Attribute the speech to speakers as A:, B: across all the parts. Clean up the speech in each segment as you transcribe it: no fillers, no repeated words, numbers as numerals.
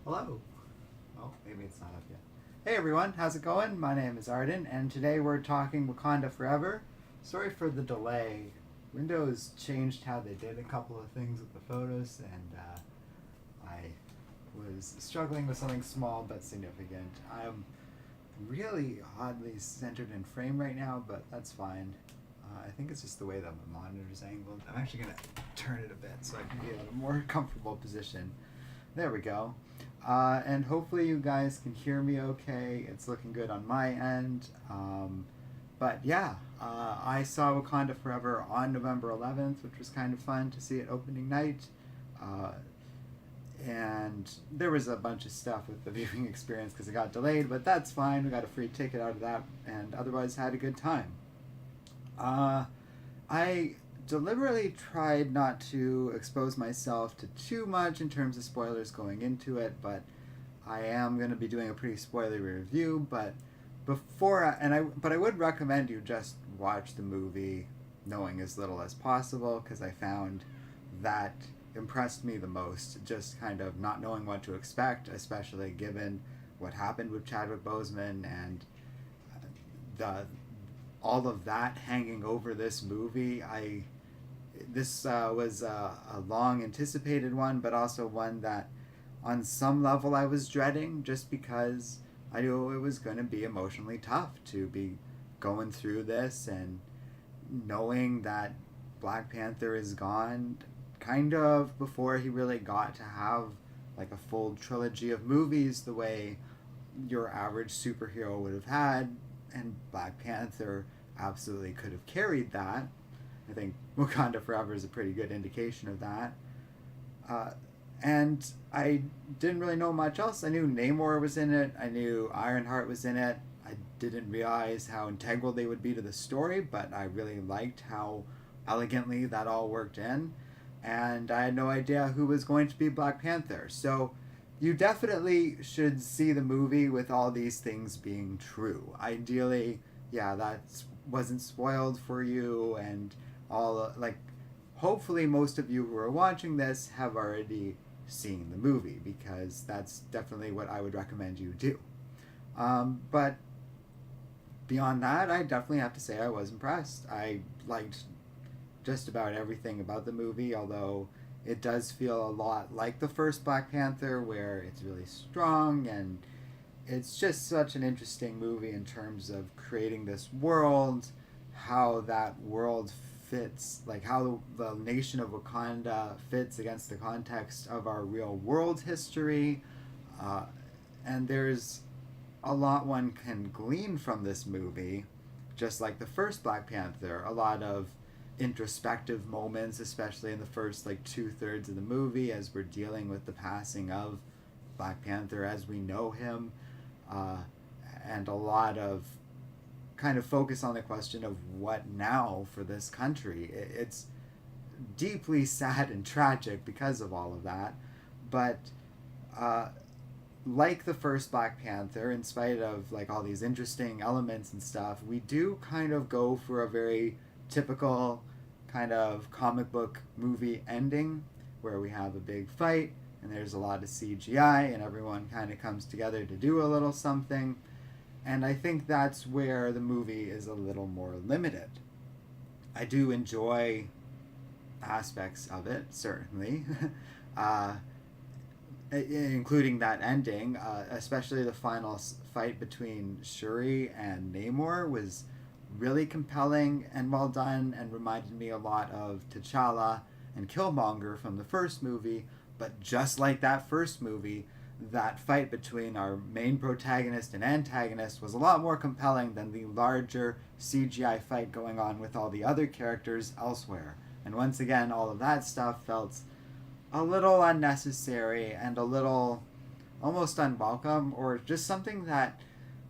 A: Hello. Oh, maybe it's not up yet. Hey everyone, how's it going? My name is Arden, and today we're talking Wakanda Forever. Sorry for the delay. Windows changed how they did a couple of things with the photos, and I was struggling with something small but significant. I'm really oddly centered in frame right now, but that's fine. I think it's just the way that my monitor's angled. I'm actually going to turn it a bit so I can be in a more comfortable position. There we go. And hopefully you guys can hear me okay. It's looking good on my end. But yeah, I saw Wakanda Forever on November 11th, which was kind of fun to see it opening night. And there was a bunch of stuff with the viewing experience because it got delayed, but that's fine. We got a free ticket out of that, and otherwise had a good time. I deliberately tried not to expose myself to too much in terms of spoilers going into it, but I am going to be doing a pretty spoilery review. But I would recommend you just watch the movie knowing as little as possible, because I found that impressed me the most, just kind of not knowing what to expect, especially given what happened with Chadwick Boseman and the all of that hanging over this movie. This was a long anticipated one, but also one that on some level I was dreading, just because I knew it was going to be emotionally tough to be going through this and knowing that Black Panther is gone kind of before he really got to have like a full trilogy of movies the way your average superhero would have had, and Black Panther absolutely could have carried that. I think Wakanda Forever is a pretty good indication of that. And I didn't really know much else. I knew Namor was in it. I knew Ironheart was in it. I didn't realize how integral they would be to the story, but I really liked how elegantly that all worked in. And I had no idea who was going to be Black Panther. So you definitely should see the movie with all these things being true. Ideally, yeah, that wasn't spoiled for you, and all like hopefully most of you who are watching this have already seen the movie, because that's definitely what I would recommend you do. But beyond that, I definitely have to say I was impressed. I liked just about everything about the movie, although it does feel a lot like the first Black Panther, where it's really strong, and it's just such an interesting movie in terms of creating this world, how that world fits, like how the nation of Wakanda fits against the context of our real world history. And there's a lot one can glean from this movie, just like the first Black Panther. A lot of introspective moments, especially in the first like 2/3 of the movie, as we're dealing with the passing of Black Panther as we know him, and a lot of kind of focus on the question of what now for this country. It's deeply sad and tragic because of all of that, but like the first Black Panther, in spite of like all these interesting elements and stuff, we do kind of go for a very typical kind of comic book movie ending, where we have a big fight and there's a lot of CGI and everyone kind of comes together to do a little something. And I think that's where the movie is a little more limited. I do enjoy aspects of it, certainly, including that ending, especially the final fight between Shuri and Namor was really compelling and well done, and reminded me a lot of T'Challa and Killmonger from the first movie. But just like that first movie, that fight between our main protagonist and antagonist was a lot more compelling than the larger CGI fight going on with all the other characters elsewhere. And once again, all of that stuff felt a little unnecessary and a little almost unwelcome, or just something that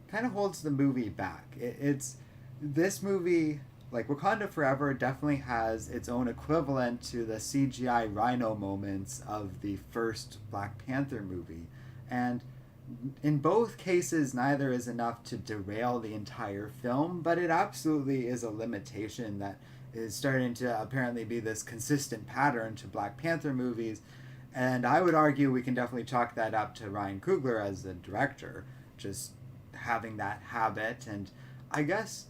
A: kind of holds the movie back. It's this movie, like Wakanda Forever, definitely has its own equivalent to the CGI rhino moments of the first Black Panther movie. And in both cases, neither is enough to derail the entire film, but it absolutely is a limitation that is starting to apparently be this consistent pattern to Black Panther movies. And I would argue we can definitely chalk that up to Ryan Coogler as the director, just having that habit, and I guess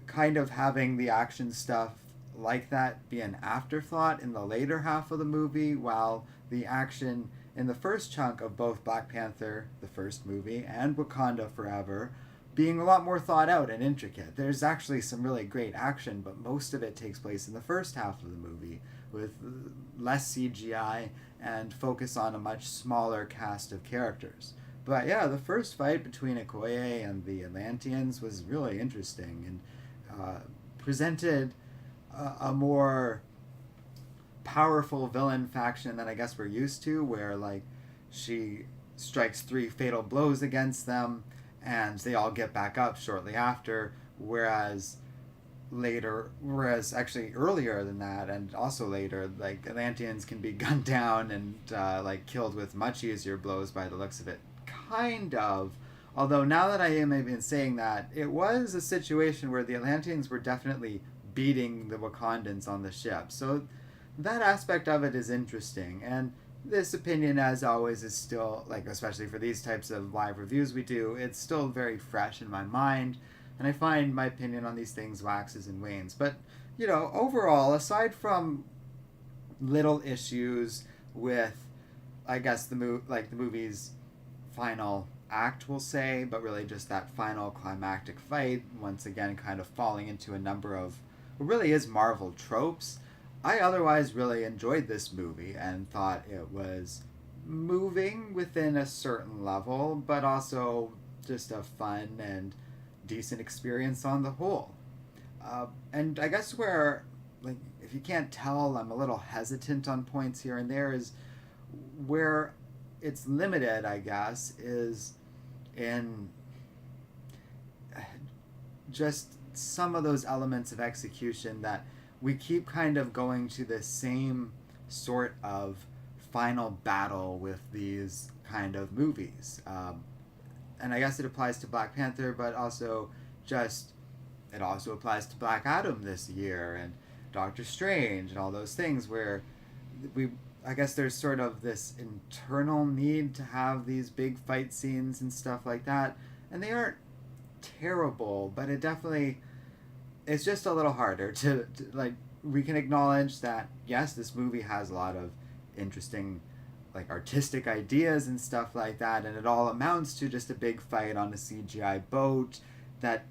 A: kind of having the action stuff like that be an afterthought in the later half of the movie, while the action in the first chunk of both Black Panther, the first movie, and Wakanda Forever being a lot more thought out and intricate. There's actually some really great action, but most of it takes place in the first half of the movie with less CGI and focus on a much smaller cast of characters. But yeah, the first fight between Okoye and the Atlanteans was really interesting and presented a more powerful villain faction than I guess we're used to, where like she strikes 3 fatal blows against them and they all get back up shortly after, whereas actually earlier than that and also later, like Atlanteans can be gunned down and like killed with much easier blows by the looks of it, kind of. Although now that I am even saying that, it was a situation where the Atlanteans were definitely beating the Wakandans on the ship, so that aspect of it is interesting. And this opinion, as always, is still, like, especially for these types of live reviews we do, it's still very fresh in my mind, and I find my opinion on these things waxes and wanes. But, you know, overall, aside from little issues with, I guess, the movie's final act, we'll say, but really just that final climactic fight, once again kind of falling into a number of what really is Marvel tropes, I otherwise really enjoyed this movie and thought it was moving within a certain level, but also just a fun and decent experience on the whole. And I guess where, like, if you can't tell, I'm a little hesitant on points here and there, is where it's limited, I guess, is in just some of those elements of execution that we keep kind of going to the same sort of final battle with these kind of movies. And I guess it applies to Black Panther, but also it also applies to Black Adam this year and Doctor Strange and all those things where I guess there's sort of this internal need to have these big fight scenes and stuff like that. And they aren't terrible, but it's just a little harder to like, we can acknowledge that, yes, this movie has a lot of interesting, like, artistic ideas and stuff like that, and it all amounts to just a big fight on a CGI boat that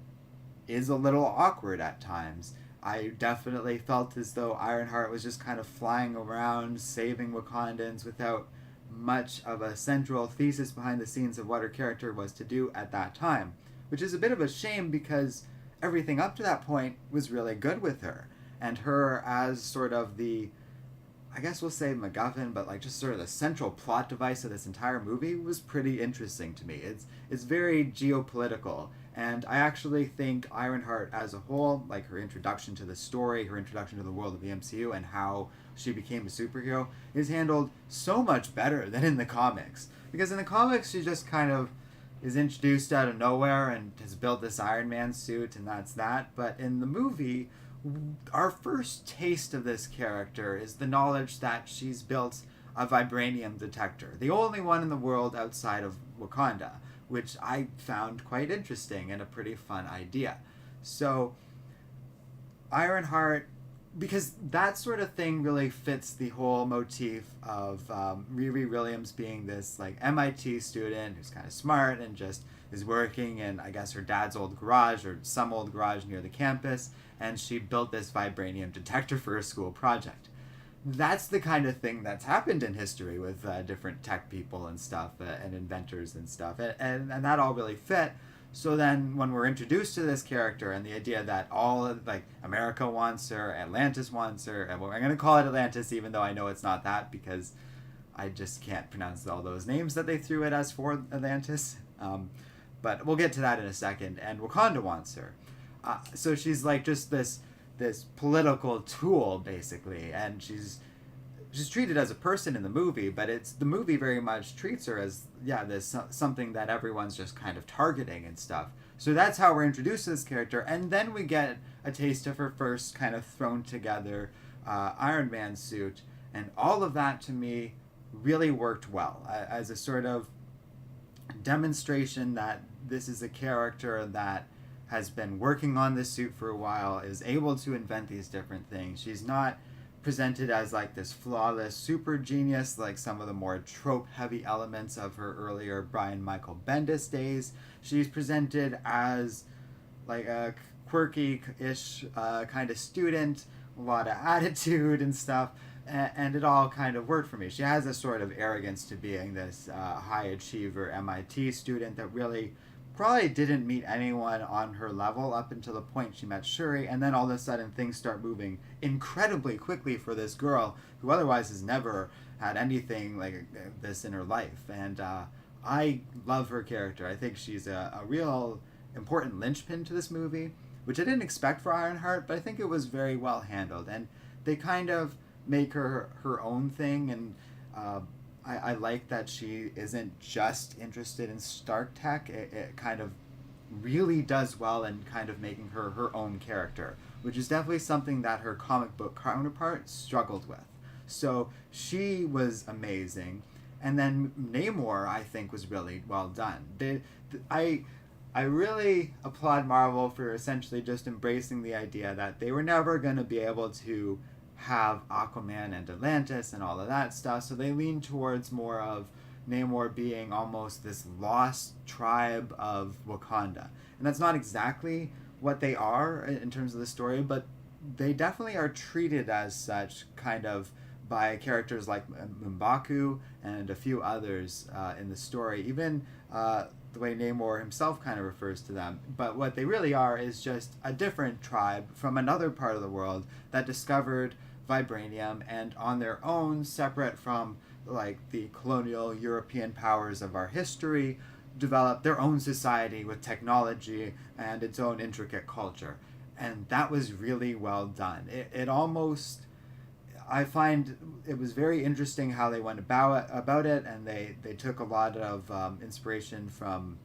A: is a little awkward at times. I definitely felt as though Ironheart was just kind of flying around saving Wakandans without much of a central thesis behind the scenes of what her character was to do at that time, which is a bit of a shame because everything up to that point was really good with her. And her as sort of the, I guess we'll say MacGuffin, but like just sort of the central plot device of this entire movie was pretty interesting to me. It's very geopolitical. And I actually think Ironheart as a whole, like her introduction to the story, her introduction to the world of the MCU, and how she became a superhero, is handled so much better than in the comics. Because in the comics, she just kind of is introduced out of nowhere and has built this Iron Man suit, and that's that. But in the movie, our first taste of this character is the knowledge that she's built a vibranium detector, the only one in the world outside of Wakanda, which I found quite interesting and a pretty fun idea. So Ironheart, because that sort of thing really fits the whole motif of Riri Williams being this like MIT student who's kind of smart and just is working in, I guess, her dad's old garage or some old garage near the campus, and she built this vibranium detector for a school project. That's the kind of thing that's happened in history with different tech people and stuff and inventors and stuff, and that all really fit. So then when we're introduced to this character and the idea that all of, like, America wants her, Atlantis wants her, and I'm going to call it Atlantis even though I know it's not that because I just can't pronounce all those names that they threw at us for Atlantis. But we'll get to that in a second. And Wakanda wants her. So she's like just this political tool, basically. And she's treated as a person in the movie, but the movie very much treats her as, this something that everyone's just kind of targeting and stuff. So that's how we're introduced to this character. And then we get a taste of her first kind of thrown together Iron Man suit. And all of that, to me, really worked well as a sort of demonstration that this is a character that has been working on this suit for a while, is able to invent these different things. She's not presented as like this flawless super genius like some of the more trope heavy elements of her earlier Brian Michael Bendis days. She's presented as like a quirky-ish kind of student, a lot of attitude and stuff, and it all kind of worked for me. She has a sort of arrogance to being this high achiever MIT student that really probably didn't meet anyone on her level up until the point she met Shuri, and then all of a sudden things start moving incredibly quickly for this girl who otherwise has never had anything like this in her life. And I love her character. I think she's a real important linchpin to this movie, which I didn't expect for Ironheart, but I think it was very well handled. And they kind of make her own thing, and I like that she isn't just interested in Stark tech. It kind of really does well in kind of making her own character, which is definitely something that her comic book counterpart struggled with. So she was amazing. And then Namor, I think, was really well done. I really applaud Marvel for essentially just embracing the idea that they were never going to be able to have Aquaman and Atlantis and all of that stuff, so they lean towards more of Namor being almost this lost tribe of Wakanda. And that's not exactly what they are in terms of the story, but they definitely are treated as such, kind of by characters like M'Baku and a few others in the story, even the way Namor himself kind of refers to them. But what they really are is just a different tribe from another part of the world that discovered vibranium, and on their own, separate from like the colonial European powers of our history, developed their own society with technology and its own intricate culture. And that was really well done. It almost, I find it was very interesting how they went about it, and they took a lot of inspiration from,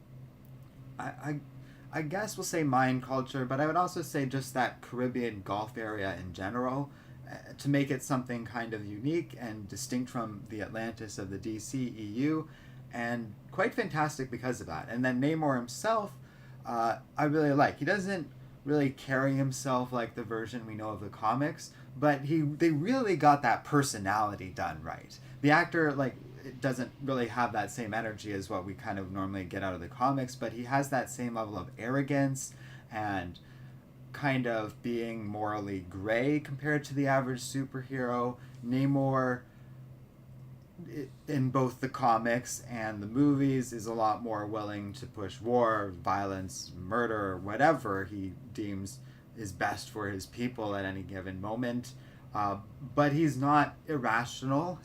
A: I guess we'll say Mayan culture, but I would also say just that Caribbean Gulf area in general, to make it something kind of unique and distinct from the Atlantis of the DCEU, and quite fantastic because of that. And then Namor himself, I really like. He doesn't really carry himself like the version we know of the comics, but they really got that personality done right. The actor, like, it doesn't really have that same energy as what we kind of normally get out of the comics, but he has that same level of arrogance and kind of being morally gray compared to the average superhero. Namor, in both the comics and the movies, is a lot more willing to push war, violence, murder, whatever he deems is best for his people at any given moment. But he's not irrational.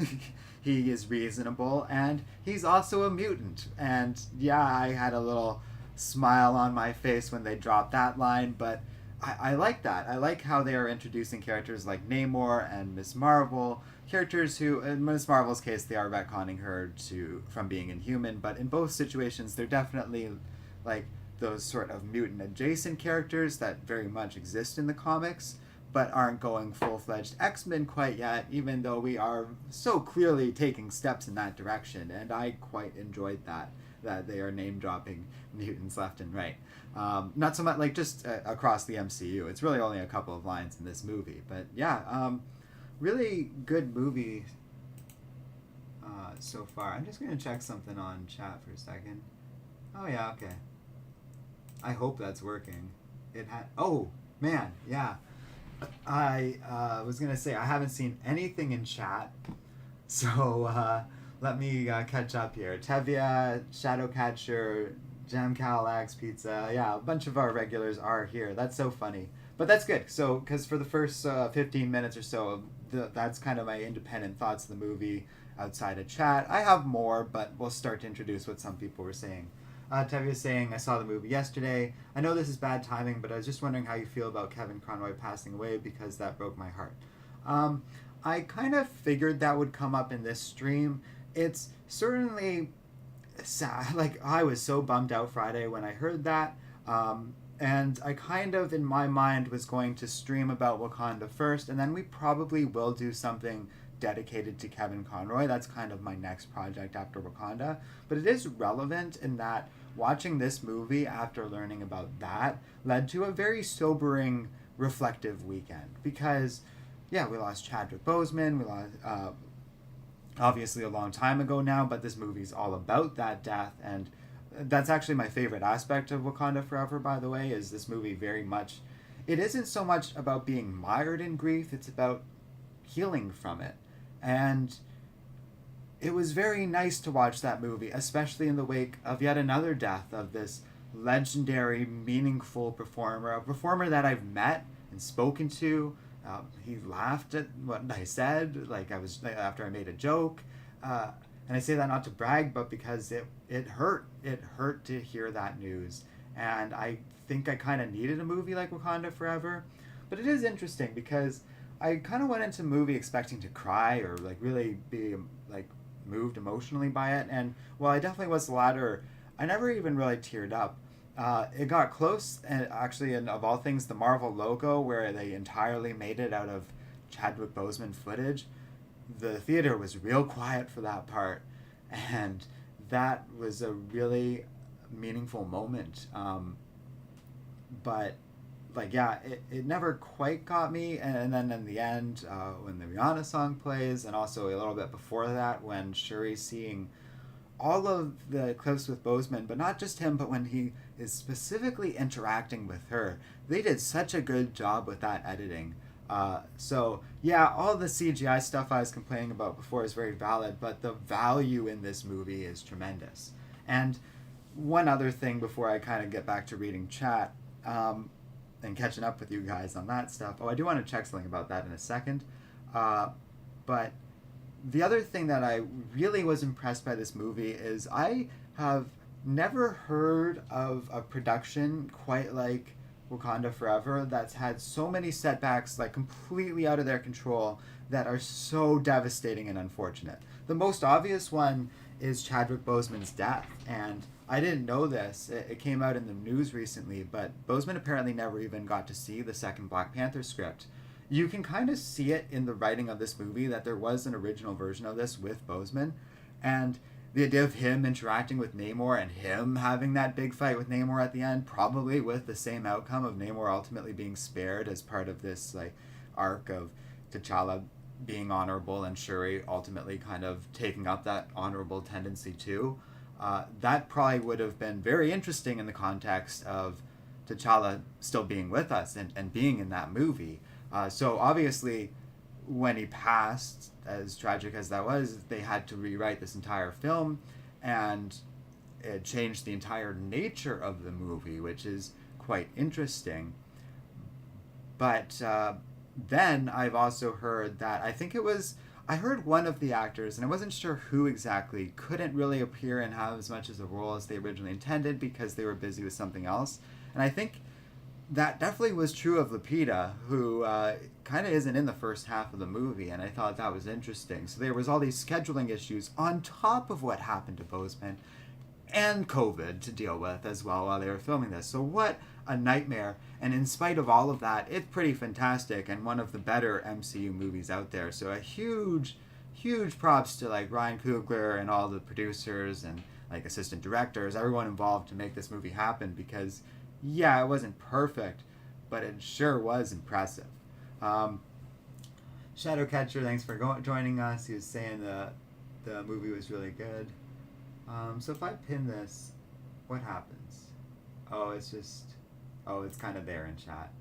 A: He is reasonable, and he's also a mutant. And yeah, I had a little smile on my face when they dropped that line, but I like that. I like how they are introducing characters like Namor and Miss Marvel, characters who, in Miss Marvel's case, they are retconning her from being inhuman, but in both situations, they're definitely like those sort of mutant adjacent characters that very much exist in the comics, but aren't going full-fledged X-Men quite yet, even though we are so clearly taking steps in that direction, and I quite enjoyed that they are name-dropping mutants left and right. Not so much like just across the MCU. It's really only a couple of lines in this movie, but yeah, really good movie so far. I'm just going to check something on chat for a second. Oh yeah, okay. I hope that's working. It had. Oh man, yeah. I was gonna say I haven't seen anything in chat, so let me catch up here. Tevia, Shadowcatcher, Jam Calax Pizza. Yeah, a bunch of our regulars are here. That's so funny, but that's good. So, because for the first 15 minutes or so, that's kind of my independent thoughts of the movie outside of chat. I have more, but we'll start to introduce what some people were saying. Tevia saying, I saw the movie yesterday. I know this is bad timing, but I was just wondering how you feel about Kevin Conroy passing away, because that broke my heart. I kind of figured that would come up in this stream. It's certainly sad. Like, I was so bummed out Friday when I heard that. And I kind of, in my mind, was going to stream about Wakanda first, and then we probably will do something dedicated to Kevin Conroy. That's kind of my next project after Wakanda. But it is relevant in that watching this movie after learning about that led to a very sobering, reflective weekend. Because, yeah, we lost Chadwick Boseman, we lost, obviously a long time ago now, but this movie's all about that death. And that's actually my favorite aspect of Wakanda Forever, by the way, is this movie very much, it isn't so much about being mired in grief, it's about healing from it. And it was very nice to watch that movie, especially in the wake of yet another death of this legendary, meaningful performer, a performer that I've met and spoken to. He laughed at what I said, like I was after I made a joke, and I say that not to brag, but because it hurt. It hurt to hear that news, and I think I kind of needed a movie like Wakanda Forever. But it is interesting because I kind of went into the movie expecting to cry or like really be like moved emotionally by it, and while I definitely was the latter, I never even really teared up. It got close, and actually, and of all things, the Marvel logo, where they entirely made it out of Chadwick Boseman footage, the theater was real quiet for that part, and that was a really meaningful moment. But, like, yeah, it never quite got me, and then in the end, when the Rihanna song plays, and also a little bit before that, when Shuri's seeing all of the clips with Boseman, but not just him, but when he is specifically interacting with her. They did such a good job with that editing. So, yeah, all the CGI stuff I was complaining about before is very valid, but the value in this movie is tremendous. And one other thing before I kind of get back to reading chat and catching up with you guys on that stuff. Oh, I do want to check something about that in a second. But the other thing that I really was impressed by this movie is I have never heard of a production quite like Wakanda Forever that's had so many setbacks, like completely out of their control, that are so devastating and unfortunate. The most obvious one is Chadwick Boseman's death, and I didn't know this. It came out in the news recently, but Boseman apparently never even got to see the second Black Panther script. You can kind of see it in the writing of this movie that there was an original version of this with Boseman, and the idea of him interacting with Namor and him having that big fight with Namor at the end, probably with the same outcome of Namor ultimately being spared as part of this like arc of T'Challa being honorable and Shuri ultimately kind of taking up that honorable tendency too. That probably would have been very interesting in the context of T'Challa still being with us and being in that movie. So obviously, when he passed, as tragic as that was, they had to rewrite this entire film, and it changed the entire nature of the movie, which is quite interesting. But then I've also heard that, I heard one of the actors, and I wasn't sure who exactly, couldn't really appear and have as much as a role as they originally intended because they were busy with something else. And I think that definitely was true of Lupita, who kind of isn't in the first half of the movie, and I thought that was interesting. So there was all these scheduling issues on top of what happened to Boseman, and COVID to deal with as well while they were filming this. So what a nightmare. And in spite of all of that, it's pretty fantastic and one of the better MCU movies out there. So a huge props to like Ryan Coogler and all the producers and like assistant directors, everyone involved to make this movie happen, because yeah, it wasn't perfect, but it sure was impressive. Shadowcatcher, thanks for joining us. He was saying the movie was really good. So if I pin this, what happens? It's kind of there in chat.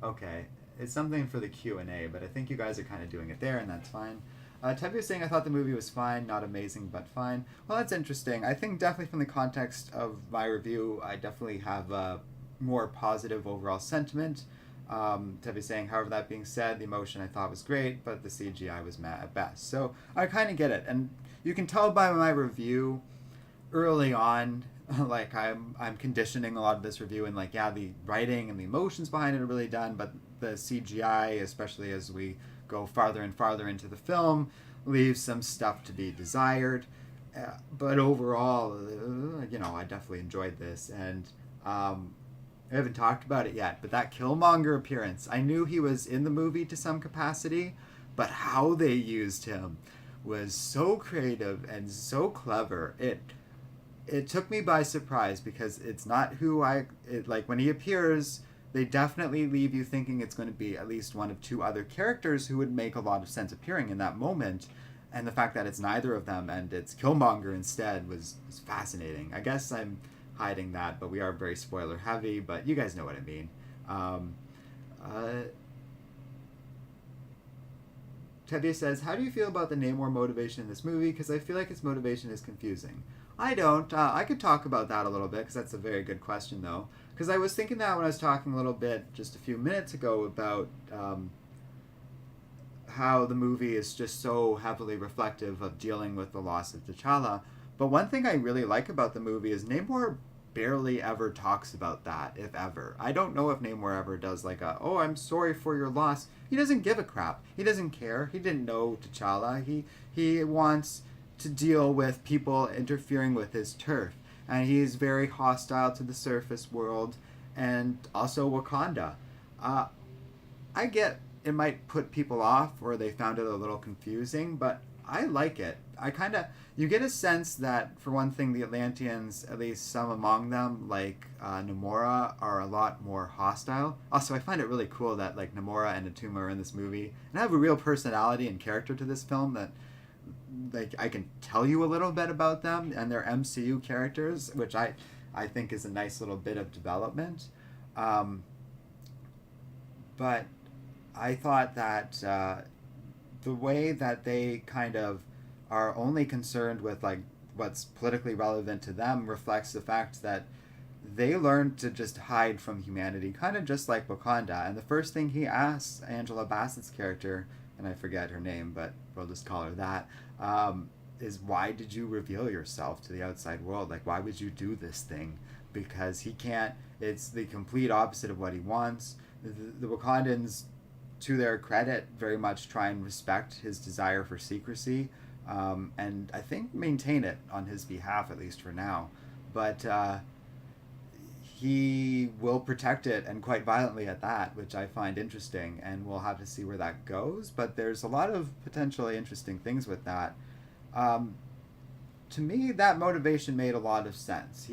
A: Okay, it's something for the Q&A, but I think you guys are kind of doing it there, and that's fine. Tevye was saying, I thought the movie was fine, not amazing, but fine. Well, that's interesting. I think definitely from the context of my review, I definitely have a more positive overall sentiment. Tevye saying, however, that being said, the emotion I thought was great, but the CGI was meh at best. So I kind of get it, and you can tell by my review early on, like I'm conditioning a lot of this review, and like, yeah, the writing and the emotions behind it are really done, but the CGI, especially as we go farther and farther into the film, leaves some stuff to be desired. But overall, I definitely enjoyed this, and I haven't talked about it yet, but that Killmonger appearance, I knew he was in the movie to some capacity, but how they used him was so creative and so clever. It took me by surprise because it's not who like when he appears, they definitely leave you thinking it's going to be at least one of two other characters who would make a lot of sense appearing in that moment. And the fact that it's neither of them and it's Killmonger instead was fascinating. I guess I'm hiding that, but we are very spoiler heavy, but you guys know what I mean. Uh, Tevye says, how do you feel about the Namor motivation in this movie? Because I feel like his motivation is confusing. I don't. I could talk about that a little bit because that's a very good question, though. Because I was thinking that when I was talking a little bit just a few minutes ago about how the movie is just so heavily reflective of dealing with the loss of T'Challa. But one thing I really like about the movie is Namor barely ever talks about that, if ever. I don't know if Namor ever does like a, oh, I'm sorry for your loss. He doesn't give a crap. He doesn't care. He didn't know T'Challa. He wants to deal with people interfering with his turf. And he's very hostile to the surface world and also Wakanda. I get it might put people off or they found it a little confusing, but I like it. You get a sense that, for one thing, the Atlanteans, at least some among them, like Namora, are a lot more hostile. Also, I find it really cool that like Namora and Atuma are in this movie and have a real personality and character to this film that like I can tell you a little bit about them and their MCU characters, which I think is a nice little bit of development. But I thought that the way that they kind of are only concerned with like what's politically relevant to them reflects the fact that they learned to just hide from humanity, kind of just like Wakanda. And the first thing he asks Angela Bassett's character, and I forget her name, but we'll just call her that, is why did you reveal yourself to the outside world? Like, why would you do this thing? Because he can't, it's the complete opposite of what he wants. The Wakandans, to their credit, very much try and respect his desire for secrecy, and I think maintain it on his behalf, at least for now. But he will protect it, and quite violently at that, which I find interesting, and we'll have to see where that goes. But there's a lot of potentially interesting things with that. To me, that motivation made a lot of sense.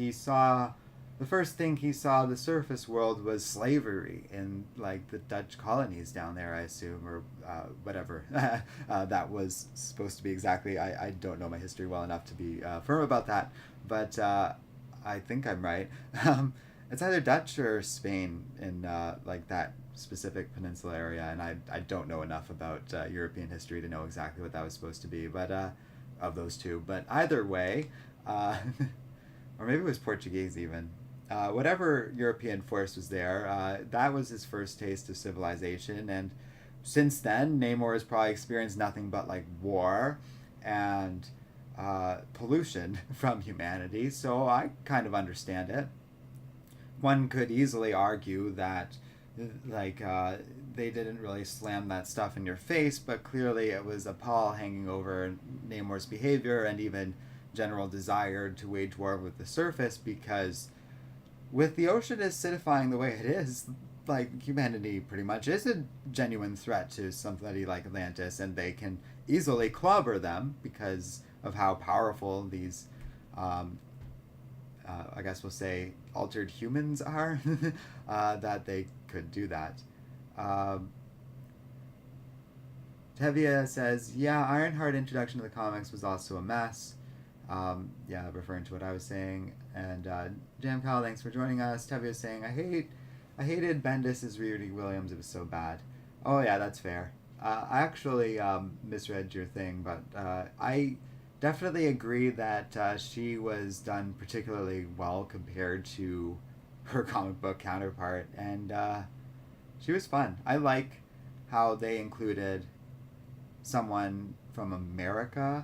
A: The first thing he saw the surface world was slavery in like the Dutch colonies down there, I assume, or whatever that was supposed to be exactly. I don't know my history well enough to be firm about that, but I think I'm right. It's either Dutch or Spain in like that specific peninsula area, and I don't know enough about European history to know exactly what that was supposed to be, but of those two. But either way, or maybe it was Portuguese even. Whatever European force was there, that was his first taste of civilization, and since then, Namor has probably experienced nothing but like war and pollution from humanity. So I kind of understand it. One could easily argue that like they didn't really slam that stuff in your face, but clearly it was a pall hanging over Namor's behavior and even general desire to wage war with the surface, because with the ocean acidifying the way it is, like humanity pretty much is a genuine threat to somebody like Atlantis, and they can easily clobber them because of how powerful these I guess we'll say altered humans are, that they could do that. Tevia says, yeah, Ironheart introduction to the comics was also a mess. Yeah, referring to what I was saying. And Jam Kyle, thanks for joining us. Tevia saying, I hated Bendis as Riri Williams. It was so bad. Oh yeah, that's fair. I actually misread your thing, but I definitely agree that she was done particularly well compared to her comic book counterpart, and she was fun. I like how they included someone from America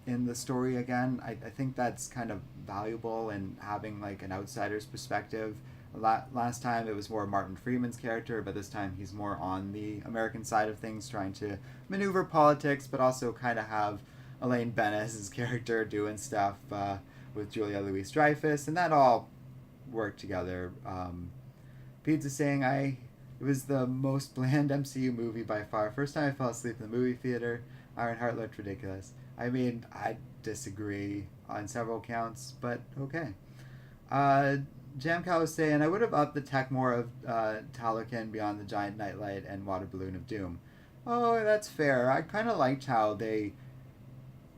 A: in the story again. I think that's kind of valuable in having like an outsider's perspective. Last time it was more Martin Freeman's character, but this time he's more on the American side of things, trying to maneuver politics, but also kind of have Elaine Benes' character doing stuff with Julia Louis-Dreyfus, and that all worked together. Pizza saying, I It was the most bland MCU movie by far. First time I fell asleep in the movie theater. Ironheart looked ridiculous. I mean, I disagree on several counts, but okay. Uh, Jamcow was saying, I would have upped the tech more of Talocan beyond the giant nightlight and water balloon of doom. Oh, that's fair. I kind of liked how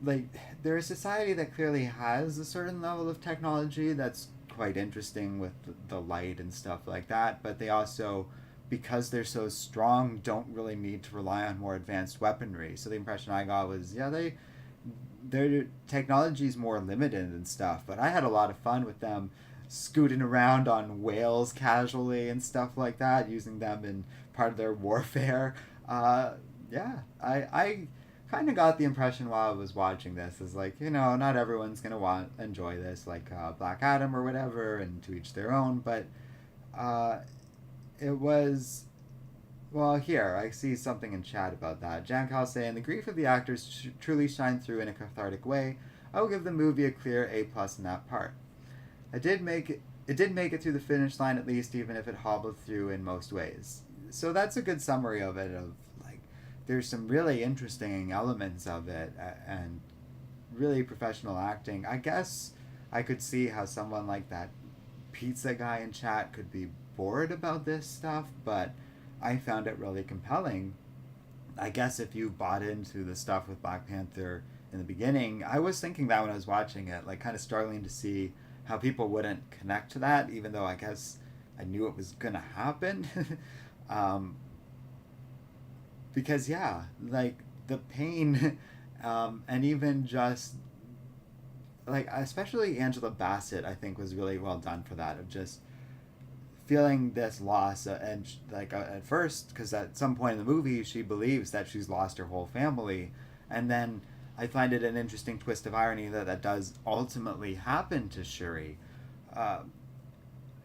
A: like, they're a society that clearly has a certain level of technology that's quite interesting with the light and stuff like that, but they also, because they're so strong, don't really need to rely on more advanced weaponry. So the impression I got was, yeah, their technology is more limited and stuff, but I had a lot of fun with them scooting around on whales casually and stuff like that, using them in part of their warfare. Uh, yeah, I kind of got the impression while I was watching this is like, not everyone's gonna enjoy this, like Black Adam or whatever, and to each their own. But uh, it was, well, here I see something in chat about that. Jan Cal saying the grief of the actors truly shine through in a cathartic way. I will give the movie a clear A plus in that part. I did make it. It did make it through the finish line at least, even if it hobbled through in most ways. So that's a good summary of it. Of like, there's some really interesting elements of it, and really professional acting. I guess I could see how someone like that pizza guy in chat could be bored about this stuff, but I found it really compelling. I guess if you bought into the stuff with Black Panther in the beginning, I was thinking that when I was watching it, like kind of struggling to see how people wouldn't connect to that, even though I guess I knew it was gonna happen. um, because yeah, like the pain, and even just like especially Angela Bassett, I think was really well done for that of just feeling this loss, and like at first, because at some point in the movie she believes that she's lost her whole family, and then I find it an interesting twist of irony that that does ultimately happen to Shuri. uh,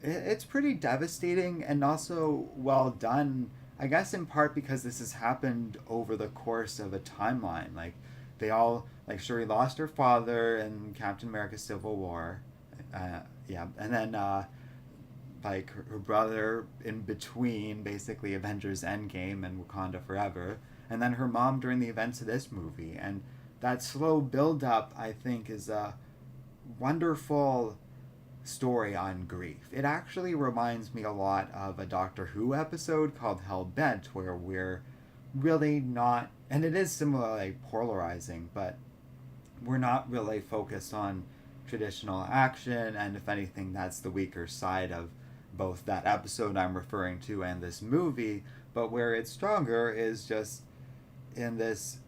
A: it's pretty devastating and also well done, I guess in part because this has happened over the course of a timeline. Like they all, like Shuri lost her father in Captain America Civil War, yeah, and then like her brother in between basically Avengers Endgame and Wakanda Forever, and then her mom during the events of this movie. And that slow build up, I think, is a wonderful story on grief. It actually reminds me a lot of a Doctor Who episode called Hell Bent, where we're really not, and it is similarly polarizing, but we're not really focused on traditional action, and if anything, that's the weaker side of both that episode I'm referring to and this movie. But where it's stronger is just in this,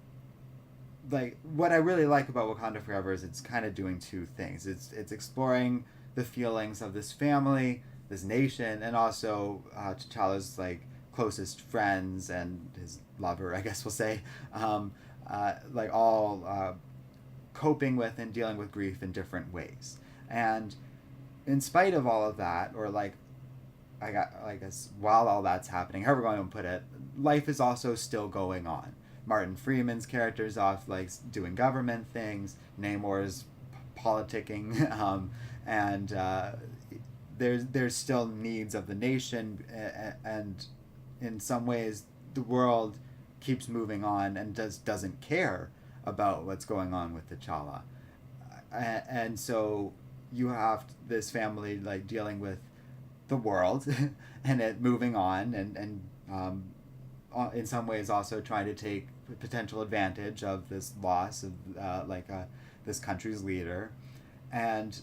A: like what I really like about Wakanda Forever is it's kind of doing two things. It's exploring the feelings of this family, this nation, and also T'Challa's like closest friends and his lover, I guess we'll say, like all coping with and dealing with grief in different ways. And in spite of all of that, or like I guess while all that's happening, however we're going to put it, life is also still going on. Martin Freeman's character's off like doing government things. Namor's politicking, and there's still needs of the nation, and in some ways the world keeps moving on and doesn't care about what's going on with T'Challa, and so you have this family like dealing with the world and it moving on, and in some ways also trying to take potential advantage of this loss of this country's leader, and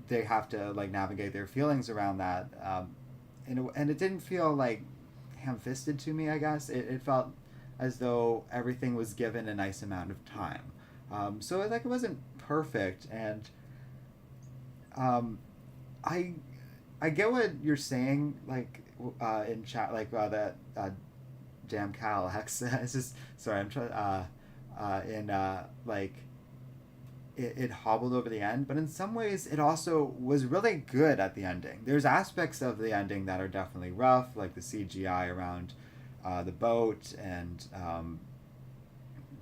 A: they have to like navigate their feelings around that, and it didn't feel like ham-fisted to me. I guess it felt as though everything was given a nice amount of time, so like it wasn't perfect, and I I get what you're saying, like in chat, like that Jam Cal X. It's just sorry, I'm trying. In like it hobbled over the end, but in some ways it also was really good at the ending. There's aspects of the ending that are definitely rough, like the CGI around the boat, and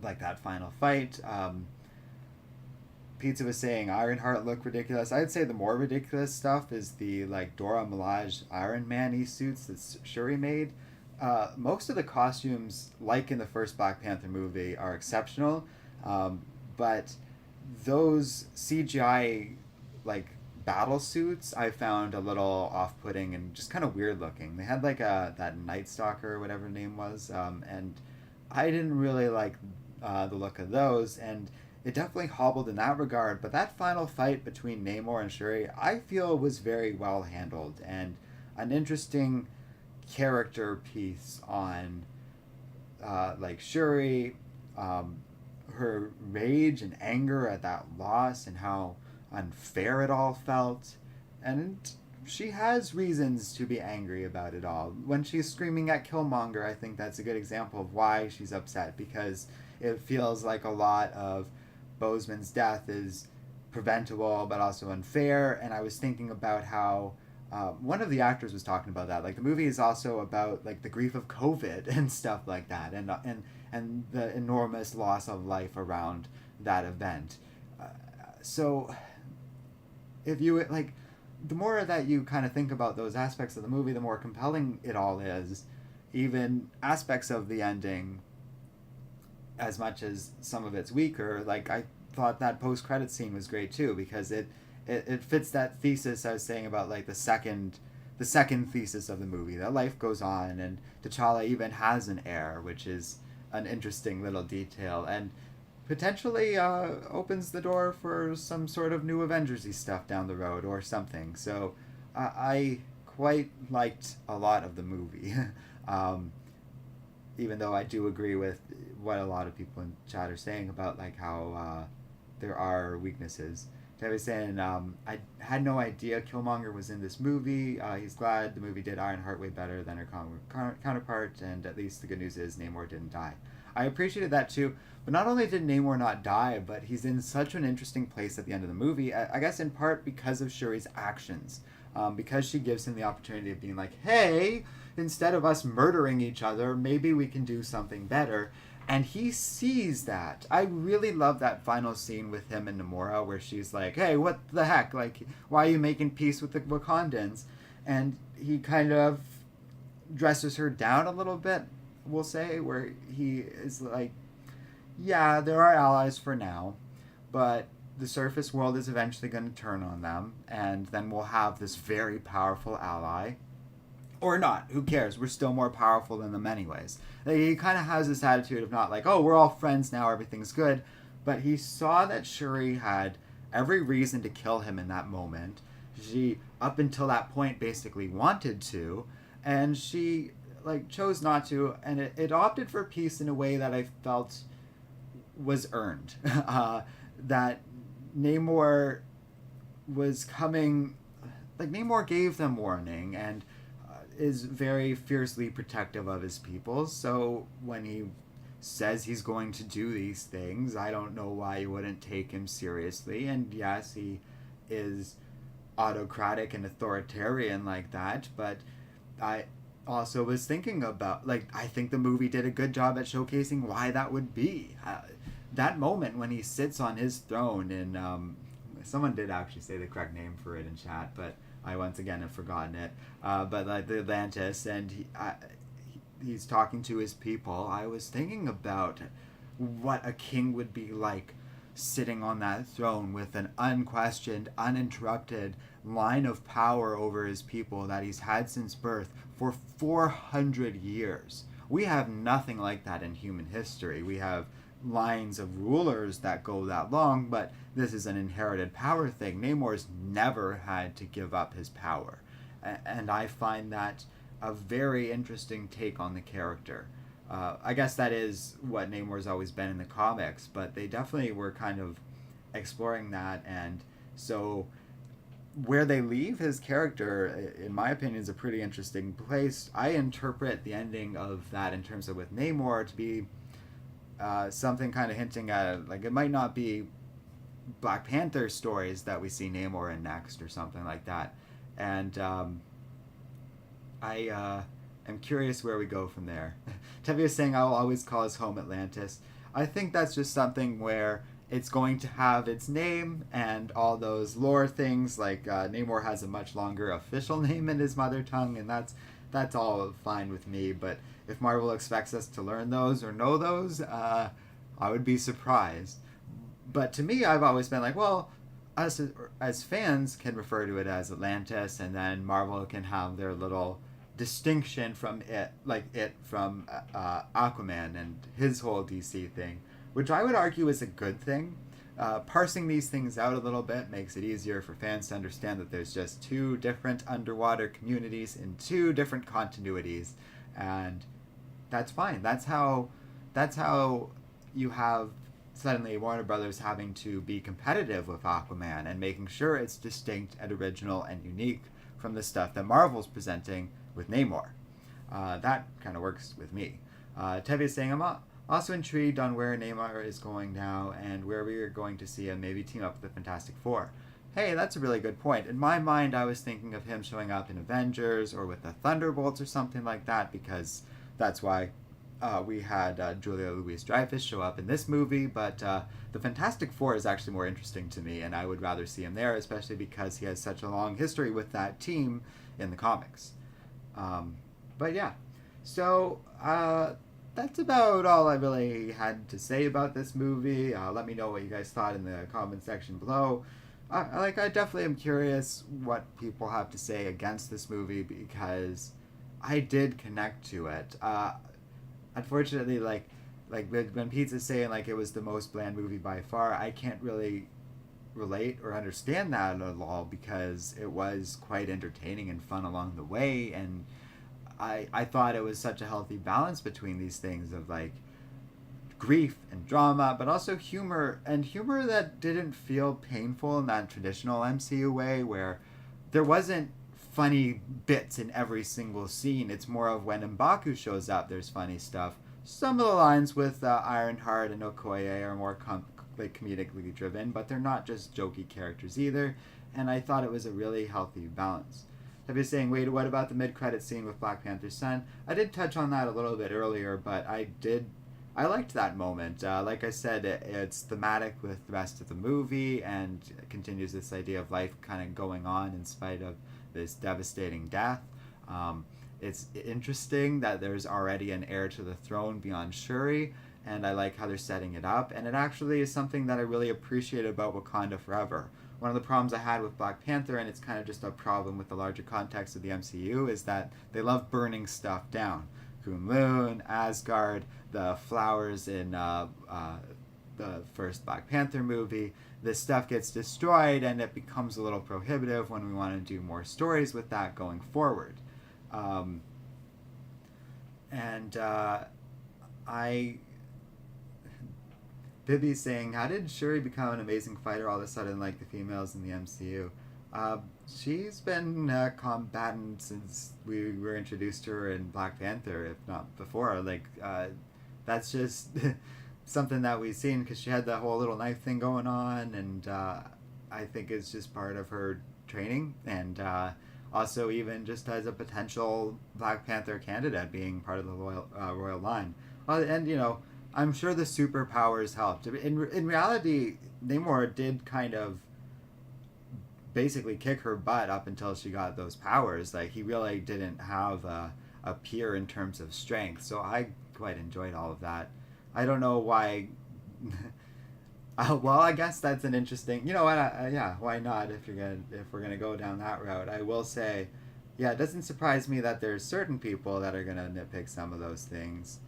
A: like that final fight. Pizza was saying Ironheart looked ridiculous. I'd say the more ridiculous stuff is the like Dora Milaje Iron Man suits that Shuri made. Most of the costumes, like in the first Black Panther movie, are exceptional, but those CGI like battle suits I found a little off-putting and just kind of weird looking. They had like a that Night Stalker or whatever her name was, and I didn't really like the look of those, and it definitely hobbled in that regard. But that final fight between Namor and Shuri, I feel was very well handled and an interesting character piece on like Shuri, her rage and anger at that loss and how unfair it all felt. And she has reasons to be angry about it all. When she's screaming at Killmonger, I think that's a good example of why she's upset, because it feels like a lot of Boseman's death is preventable but also unfair. And I was thinking about how one of the actors was talking about that. Like the movie is also about like the grief of COVID and stuff like that, and the enormous loss of life around that event. So if you like, the more that you kind of think about those aspects of the movie, the more compelling it all is. Even aspects of the ending, as much as some of it's weaker, like I thought that post-credit scene was great too, because it fits that thesis I was saying about like the second thesis of the movie, that life goes on and T'Challa even has an heir, which is an interesting little detail and potentially opens the door for some sort of new Avengers-y stuff down the road or something. So I quite liked a lot of the movie. Even though I do agree with what a lot of people in chat are saying about like how there are weaknesses. I was saying I had no idea Killmonger was in this movie. He's glad the movie did Ironheart way better than her counterpart, and at least the good news is Namor didn't die. I appreciated that too, but not only did Namor not die, but he's in such an interesting place at the end of the movie, I guess in part because of Shuri's actions. Because she gives him the opportunity of being like, hey, instead of us murdering each other, maybe we can do something better. And he sees that. I really love that final scene with him and Namora where she's like, hey, what the heck? Like, why are you making peace with the Wakandans? And he kind of dresses her down a little bit, we'll say, where he is like, yeah, there are allies for now, but the surface world is eventually going to turn on them, and then we'll have this very powerful ally. Or not, who cares? We're still more powerful than them anyways. Like, he kind of has this attitude of not like, oh, we're all friends now, everything's good. But he saw that Shuri had every reason to kill him in that moment. She, up until that point, basically wanted to, and she like chose not to, and it opted for peace in a way that I felt was earned. That Namor was coming, like Namor gave them warning and is very fiercely protective of his people. So when he says he's going to do these things, I don't know why you wouldn't take him seriously. And yes, he is autocratic and authoritarian like that, but I also was thinking about, like, I think the movie did a good job at showcasing why that would be. That moment when he sits on his throne, and someone did actually say the correct name for it in chat, but I once again have forgotten it. But like the Atlantis, and he's talking to his people. I was thinking about what a king would be like, sitting on that throne with an unquestioned, uninterrupted line of power over his people that he's had since birth for 400 years. We have nothing like that in human history. We have lines of rulers that go that long, but this is an inherited power thing. Namor's never had to give up his power. And I find that a very interesting take on the character. I guess that is what Namor's always been in the comics, but they definitely were kind of exploring that. And so where they leave his character, in my opinion, is a pretty interesting place. I interpret the ending of that in terms of with Namor to be something kind of hinting at, like, it might not be Black Panther stories that we see Namor in next or something like that. And I am curious where we go from there. Tevi is saying, I'll always call his home Atlantis. I think that's just something where it's going to have its name and all those lore things, like Namor has a much longer official name in his mother tongue, and that's that's all fine with me. But if Marvel expects us to learn those or know those, I would be surprised. But to me, I've always been like, well, us as fans can refer to it as Atlantis, and then Marvel can have their little distinction from it, like it from Aquaman and his whole DC thing, which I would argue is a good thing. Parsing these things out a little bit makes it easier for fans to understand that there's just two different underwater communities in two different continuities, and that's fine. That's how you have suddenly Warner Brothers having to be competitive with Aquaman and making sure it's distinct and original and unique from the stuff that Marvel's presenting with Namor. That kind of works with me. Tevi is saying, I'm also intrigued on where Namor is going now and where we are going to see him maybe team up with the Fantastic Four. Hey, that's a really good point. In my mind, I was thinking of him showing up in Avengers or with the Thunderbolts or something like that, because that's why we had Julia Louis-Dreyfus show up in this movie, but the Fantastic Four is actually more interesting to me, and I would rather see him there, especially because he has such a long history with that team in the comics. But yeah, so that's about all I really had to say about this movie. Let me know what you guys thought in the comment section below. I definitely am curious what people have to say against this movie, because I did connect to it. Unfortunately, like when Pizza's saying like it was the most bland movie by far, I can't really relate or understand that at all, because it was quite entertaining and fun along the way, and I thought it was such a healthy balance between these things of like grief and drama, but also humor, and humor that didn't feel painful in that traditional MCU way, where there wasn't funny bits in every single scene. It's more of when M'Baku shows up, there's funny stuff. Some of the lines with Ironheart and Okoye are more comedically driven, but they're not just jokey characters either, and I thought it was a really healthy balance. Have you saying, wait, what about the mid-credit scene with Black Panther's son? I did touch on that a little bit earlier, but I liked that moment. Like I said, it's thematic with the rest of the movie, and it continues this idea of life kind of going on in spite of this devastating death. It's interesting that there's already an heir to the throne beyond Shuri, and I like how they're setting it up, and it actually is something that I really appreciate about Wakanda Forever. One of the problems I had with Black Panther, and it's kind of just a problem with the larger context of the MCU, is that they love burning stuff down. Kunlun, Asgard, the flowers in the first Black Panther movie. This stuff gets destroyed, and it becomes a little prohibitive when we want to do more stories with that going forward. Bibby's saying, how did Shuri become an amazing fighter all of a sudden like the females in the MCU? She's been a combatant since we were introduced to her in Black Panther, if not before. That's just something that we've seen, because she had that whole little knife thing going on, and I think it's just part of her training, and also even just as a potential Black Panther candidate, being part of the royal line. And, I'm sure the superpowers helped. In reality, Namor did kind of basically kick her butt up until she got those powers. Like, he really didn't have a peer in terms of strength, so I quite enjoyed all of that. I don't know why. Well, I guess that's an interesting. You know what? Yeah, why not? If we're gonna go down that route, I will say, yeah, it doesn't surprise me that there's certain people that are gonna nitpick some of those things,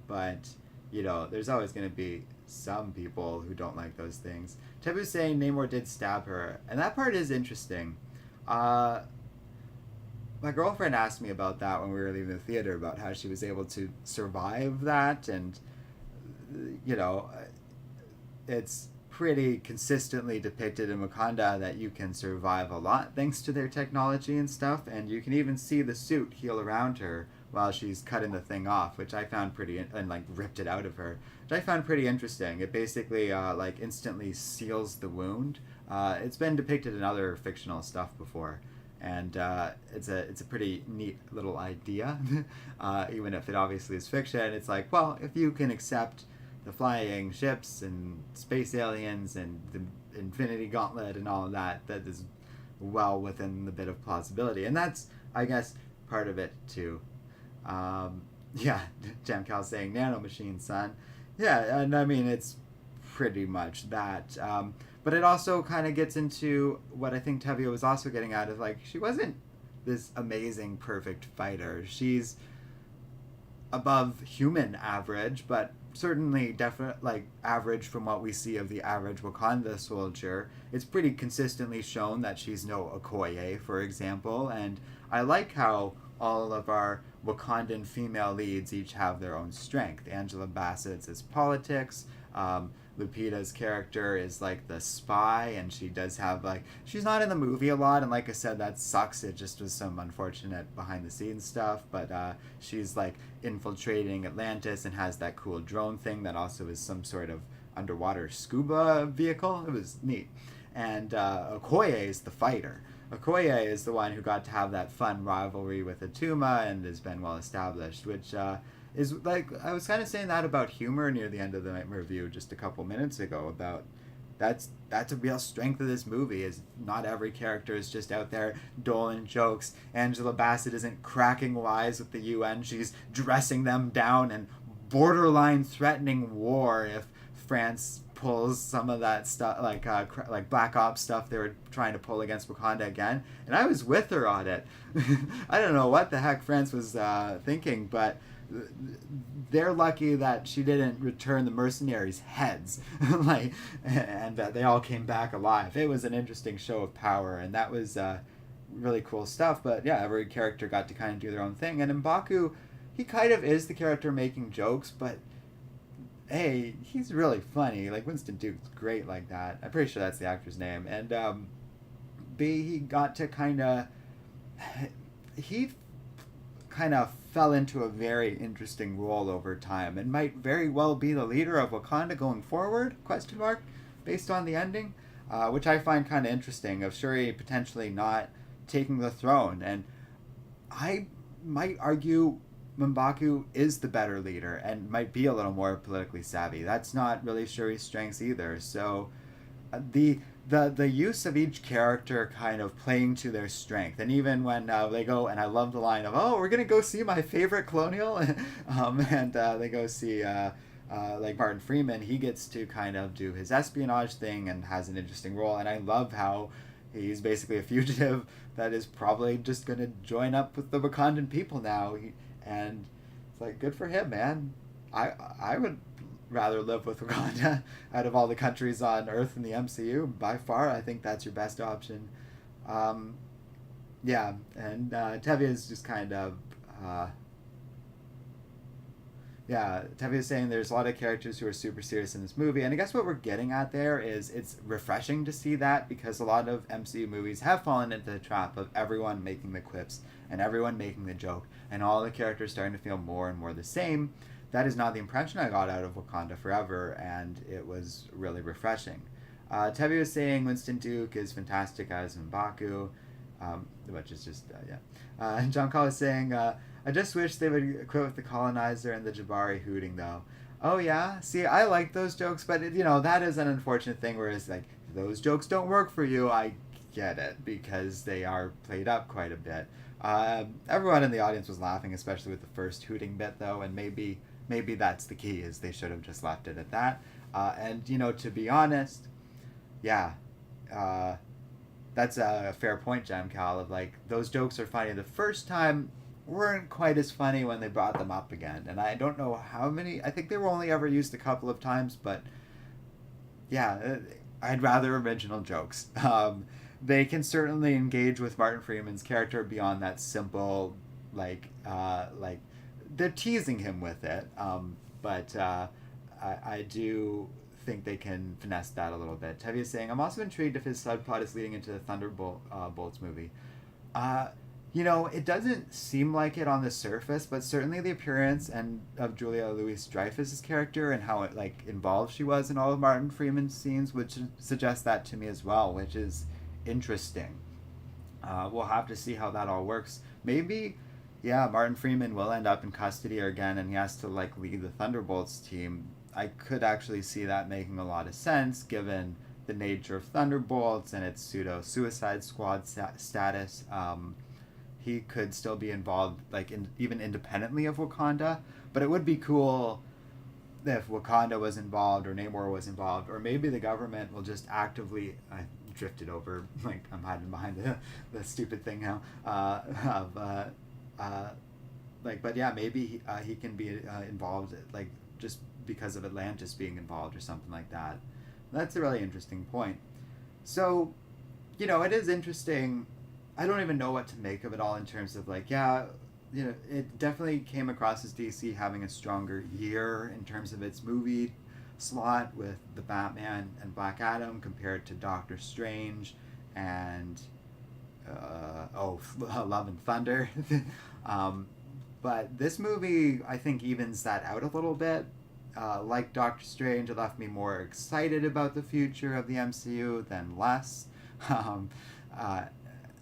A: but there's always gonna be some people who don't like those things. Tebu's saying Namor did stab her, and that part is interesting. My girlfriend asked me about that when we were leaving the theater, about how she was able to survive that, and it's pretty consistently depicted in Wakanda that you can survive a lot thanks to their technology and stuff, and you can even see the suit heal around her while she's cutting the thing off, which I found pretty, and ripped it out of her, which I found pretty interesting. It basically instantly seals the wound. It's been depicted in other fictional stuff before, and it's a pretty neat little idea. Even if it obviously is fiction, it's like, well, if you can accept the flying ships and space aliens and the Infinity Gauntlet and all of that, that is well within the bit of plausibility. And that's, I guess, part of it too. Um, yeah, Jam Cal saying nano machine, son. Yeah, and I mean it's pretty much that. But it also kind of gets into what I think Tevye was also getting at is like she wasn't this amazing perfect fighter. She's above human average, but certainly definite like average from what we see of the average Wakanda soldier. It's pretty consistently shown that she's no Okoye, for example, and I like how all of our Wakandan female leads each have their own strength. Angela Bassett's is politics. Lupita's character is like the spy, and she does have like she's not in the movie a lot, and like I said, that sucks. It just was some unfortunate behind the scenes stuff, but she's like infiltrating Atlantis and has that cool drone thing that also is some sort of underwater scuba vehicle. It was neat. And Okoye is the fighter. Okoye is the one who got to have that fun rivalry with Atuma and has been well established, which is like I was kind of saying that about humor near the end of the review just a couple minutes ago about that's a real strength of this movie is not every character is just out there doling jokes. Angela Bassett isn't cracking wise with the UN. She's dressing them down and borderline threatening war if France pulls some of that stuff like Black Ops stuff they were trying to pull against Wakanda again, and I was with her on it. I don't know what the heck France was thinking, but they're lucky that she didn't return the mercenaries' heads, like, and they all came back alive. It was an interesting show of power, and that was really cool stuff. But yeah, every character got to kind of do their own thing, and M'Baku, he kind of is the character making jokes, but hey, he's really funny. Like Winston Duke's great like that. I'm pretty sure that's the actor's name. And B, he got to he kind of fell into a very interesting role over time and might very well be the leader of Wakanda going forward, question mark, based on the ending, which I find kind of interesting, of Shuri potentially not taking the throne. And I might argue M'Baku is the better leader and might be a little more politically savvy. That's not really Shuri's strengths either. So the use of each character kind of playing to their strength, and even when they go, and I love the line of, "Oh, we're gonna go see my favorite colonial," and they go see like Martin Freeman. He gets to kind of do his espionage thing and has an interesting role, and I love how he's basically a fugitive that is probably just gonna join up with the Wakandan people now. And it's like, good for him, man. I would rather live with Wakanda out of all the countries on Earth in the MCU. By far, I think that's your best option. Yeah, and Tevye is just kind of... Tevye is saying there's a lot of characters who are super serious in this movie, and I guess what we're getting at there is it's refreshing to see that, because a lot of MCU movies have fallen into the trap of everyone making the quips and everyone making the joke, and all the characters starting to feel more and more the same. That is not the impression I got out of Wakanda Forever, and it was really refreshing. Tevye was saying Winston Duke is fantastic as M'Baku, which is just, and John Call is saying, I just wish they would quit with the colonizer and the Jabari hooting, though. Oh, yeah? See, I like those jokes, but, that is an unfortunate thing where it's like, those jokes don't work for you. I get it, because they are played up quite a bit. Everyone in the audience was laughing, especially with the first hooting bit, though, and maybe that's the key, is they should have just left it at that. And, to be honest, yeah, that's a fair point, Jam Cal, of like, those jokes are funny the first time, weren't quite as funny when they brought them up again. And I don't know how many, I think they were only ever used a couple of times, but yeah, I'd rather original jokes. They can certainly engage with Martin Freeman's character beyond that simple, like they're teasing him with it, but I do think they can finesse that a little bit. Tevye is saying, I'm also intrigued if his subplot is leading into the Thunderbolts movie. It doesn't seem like it on the surface, but certainly the appearance of Julia Louis-Dreyfus's character and how involved she was in all of Martin Freeman's scenes would suggest that to me as well, which is interesting. We'll have to see how that all works. Maybe, Martin Freeman will end up in custody again, and he has to lead the Thunderbolts team. I could actually see that making a lot of sense, given the nature of Thunderbolts and its pseudo-Suicide Squad status. he could still be involved, like even independently of Wakanda. But it would be cool if Wakanda was involved or Namor was involved, or maybe the government will just actively. I drifted over, like I'm hiding behind the stupid thing now. Like, but yeah, maybe he can be involved, like just because of Atlantis being involved or something like that. That's a really interesting point. So, it is interesting. I don't even know what to make of it all in terms of like, yeah, it definitely came across as DC having a stronger year in terms of its movie slot with the Batman and Black Adam compared to Doctor Strange and Love and Thunder. But this movie, I think, evens that out a little bit. Like Doctor Strange, it left me more excited about the future of the MCU than less. Um,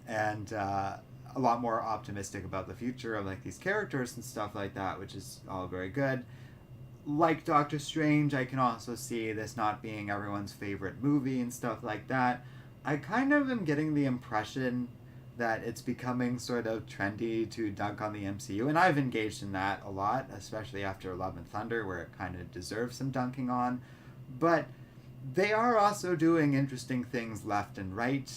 A: and a lot more optimistic about the future of like these characters and stuff like that, which is all very good. Like Doctor Strange, I can also see this not being everyone's favorite movie and stuff like that. I kind of am getting the impression that it's becoming sort of trendy to dunk on the MCU, and I've engaged in that a lot, especially after Love and Thunder, where it kind of deserves some dunking on. But they are also doing interesting things left and right.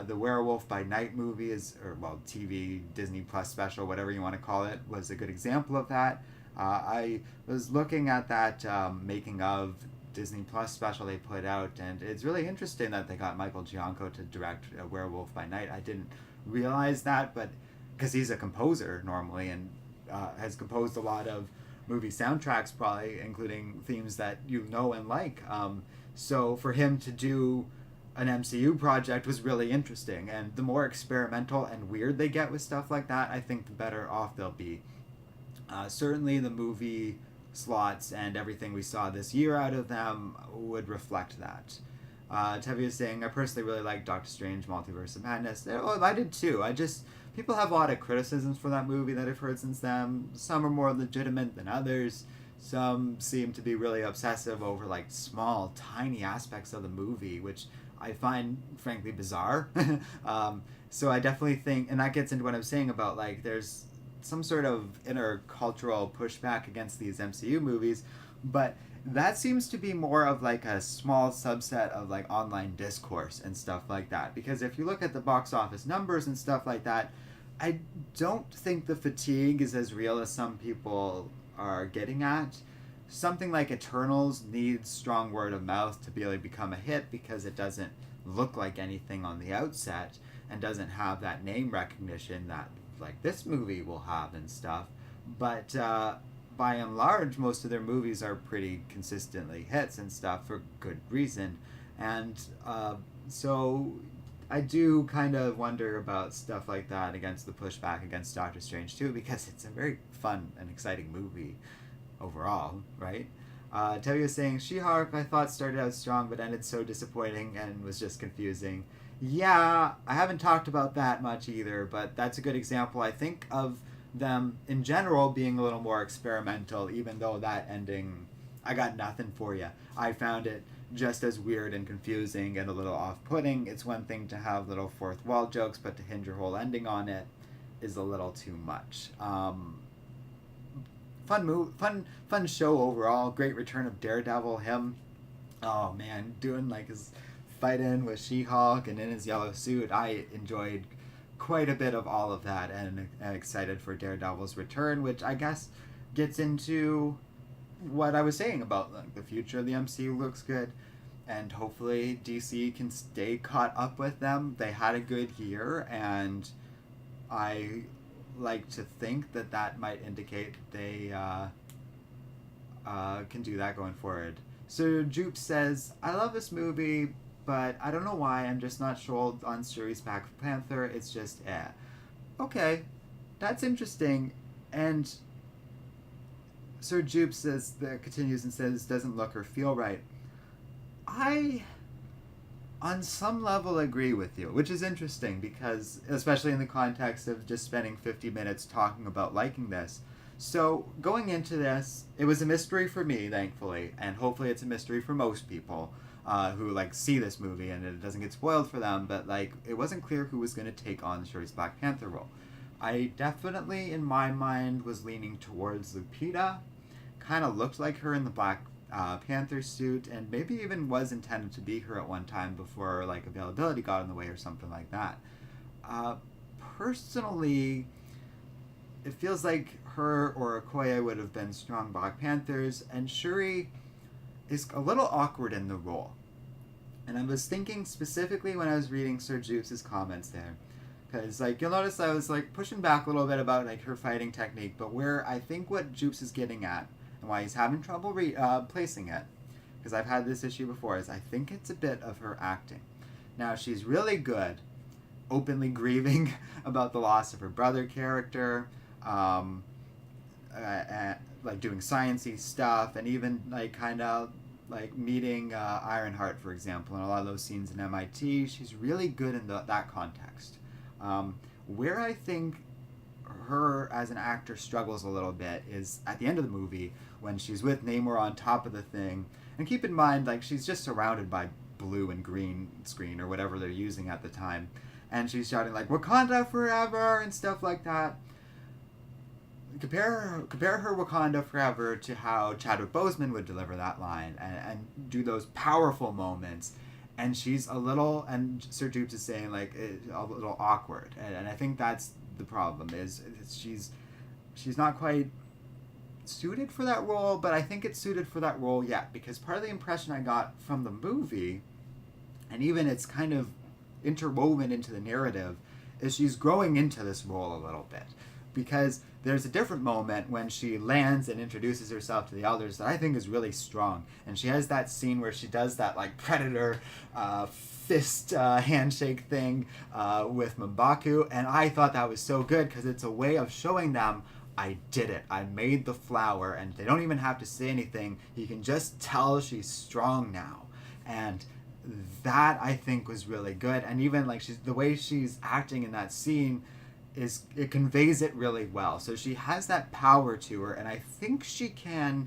A: The Werewolf by Night movie TV, Disney Plus special, whatever you want to call it, was a good example of that. I was looking at that making of Disney Plus special they put out, and it's really interesting that they got Michael Giacchino to direct Werewolf by Night. I didn't realize that, but because he's a composer normally and has composed a lot of movie soundtracks, probably including themes that you know and like. So for him to do an MCU project was really interesting, and the more experimental and weird they get with stuff like that, I think the better off they'll be. Certainly the movie slots and everything we saw this year out of them would reflect that. Tevi is saying, I personally really like Doctor Strange Multiverse of Madness. Oh, I did too. People have a lot of criticisms for that movie that I've heard since then. Some are more legitimate than others. Some seem to be really obsessive over like small, tiny aspects of the movie, which I find frankly bizarre. So I definitely think, and that gets into what I'm saying about like there's some sort of intercultural pushback against these MCU movies, but that seems to be more of like a small subset of like online discourse and stuff like that. Because if you look at the box office numbers and stuff like that, I don't think the fatigue is as real as some people are getting at. Something like Eternals needs strong word of mouth to be able to become a hit because it doesn't look like anything on the outset and doesn't have that name recognition that like this movie will have and stuff. But by and large, most of their movies are pretty consistently hits and stuff for good reason. And so I do kind of wonder about stuff like that against the pushback against Doctor Strange too, because it's a very fun and exciting movie overall, right? Tevye is saying, She-Hulk I thought started out strong but ended so disappointing and was just confusing. Yeah, I haven't talked about that much either, but that's a good example, I think, of them in general being a little more experimental, even though that ending, I got nothing for you. I found it just as weird and confusing and a little off-putting. It's one thing to have little fourth wall jokes, but to hinge your whole ending on it is a little too much. Fun show overall. Great return of Daredevil. Him, oh man, doing like his fight in with She-Hulk and in his yellow suit. I enjoyed quite a bit of all of that, and excited for Daredevil's return, which I guess gets into what I was saying about like the future of the MCU looks good, and hopefully DC can stay caught up with them. They had a good year, and I like to think that that might indicate they can do that going forward. So Jupe says, I love this movie, but I don't know why, I'm just not sold on Shuri's Black Panther. It's just, Okay, that's interesting. And Sir Jupe continues and says, doesn't look or feel right. I, on some level, agree with you, which is interesting because, especially in the context of just spending 50 minutes talking about liking this. So, going into this, it was a mystery for me, thankfully, and hopefully it's a mystery for most people who, like, see this movie and it doesn't get spoiled for them, but, like, it wasn't clear who was going to take on Shuri's Black Panther role. I definitely, in my mind, was leaning towards Lupita. Kind of looked like her in the Black Panther suit, and maybe even was intended to be her at one time before like availability got in the way or something like that. Uh, Personally, it feels like her or Okoye would have been strong Black Panthers, and Shuri is a little awkward in the role. And I was thinking specifically when I was reading Sir Jupes' comments there, because like you'll notice I was like pushing back a little bit about like her fighting technique, but where I think what Jupes is getting at and why he's having trouble placing it, because I've had this issue before, is I think it's a bit of her acting. Now she's really good, openly grieving about the loss of her brother character, like doing sciencey stuff, and even like kind of like meeting Ironheart, for example, and a lot of those scenes in MIT. She's really good in that context. Where I think her as an actor struggles a little bit is at the end of the movie when she's with Namor on top of the thing. And keep in mind, like, she's just surrounded by blue and green screen or whatever they're using at the time. And she's shouting, like, Wakanda Forever and stuff like that. Compare her Wakanda Forever to how Chadwick Boseman would deliver that line and do those powerful moments. And she's a little, and Sir Jupes is saying, like, a little awkward. And I think that's the problem, is she's not quite suited for that role, but I think it's suited for that role yet, because part of the impression I got from the movie, and even it's kind of interwoven into the narrative, is she's growing into this role a little bit. Because there's a different moment when she lands and introduces herself to the elders that I think is really strong. And she has that scene where she does that like predator fist handshake thing with M'Baku. And I thought that was so good because it's a way of showing them, I did it. I made the flower. And they don't even have to say anything. You can just tell she's strong now. And that I think was really good. And even like the way she's acting in that scene, it conveys it really well. So she has that power to her, and I think she can,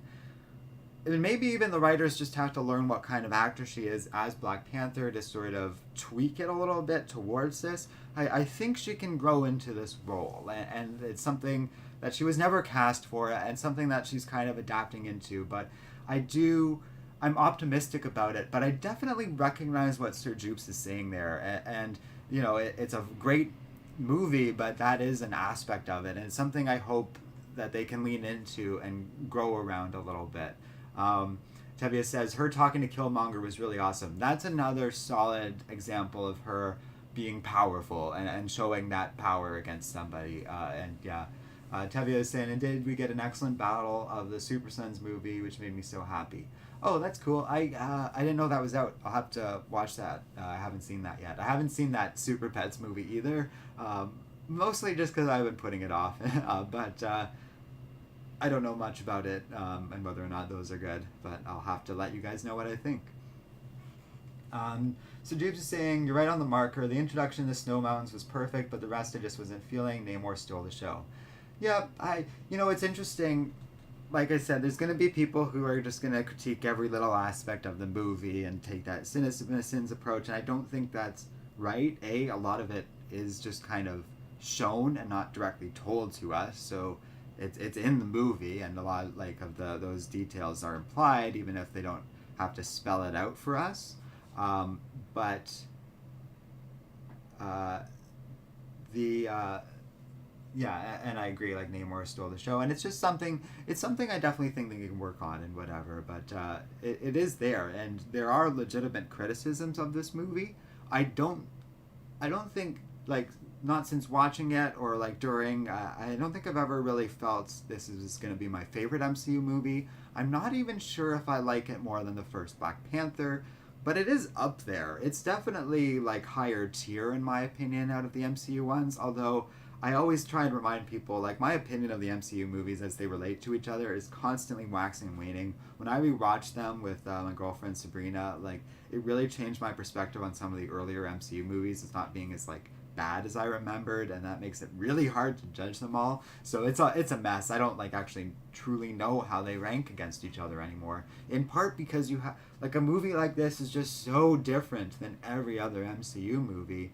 A: and maybe even the writers just have to learn what kind of actor she is as Black Panther to sort of tweak it a little bit towards this. I think she can grow into this role, and it's something that she was never cast for, and something that she's kind of adapting into. But I'm optimistic about it, but I definitely recognize what Sir Jupes is saying there, and you know, it's a great movie, but that is an aspect of it, and it's something I hope that they can lean into and grow around a little bit. Tevye says her talking to Killmonger was really awesome. That's another solid example of her being powerful and showing that power against somebody. And yeah, Tevye is saying, and did we get an excellent battle of the Super Sons movie, which made me so happy. Oh, that's cool. I didn't know that was out. I'll have to watch that. I haven't seen that yet. I haven't seen that Super Pets movie either. Mostly just because I've been putting it off. But I don't know much about it and whether or not those are good. But I'll have to let you guys know what I think. So Jupes is saying, you're right on the marker. The introduction of the Snow Mountains was perfect, but the rest I just wasn't feeling. Namor stole the show. Yeah, it's interesting. Like I said, there's going to be people who are just going to critique every little aspect of the movie and take that CinemaSins approach, and I don't think that's right. A lot of it is just kind of shown and not directly told to us, so it's in the movie, and a lot of those details are implied, even if they don't have to spell it out for us. Yeah, and I agree, like, Namor stole the show, and it's something I definitely think they can work on and whatever, but it is there, and there are legitimate criticisms of this movie. I don't think, like, not since watching it or, like, during, I don't think I've ever really felt this is going to be my favorite MCU movie. I'm not even sure if I like it more than the first Black Panther, but it is up there. It's definitely, like, higher tier, in my opinion, out of the MCU ones, although I always try and remind people, like, my opinion of the MCU movies as they relate to each other is constantly waxing and waning. When I rewatched them with my girlfriend Sabrina, like, it really changed my perspective on some of the earlier MCU movies as not being as, like, bad as I remembered, and that makes it really hard to judge them all. So it's a mess. I don't, like, actually truly know how they rank against each other anymore. In part because you have, like, a movie like this is just so different than every other MCU movie.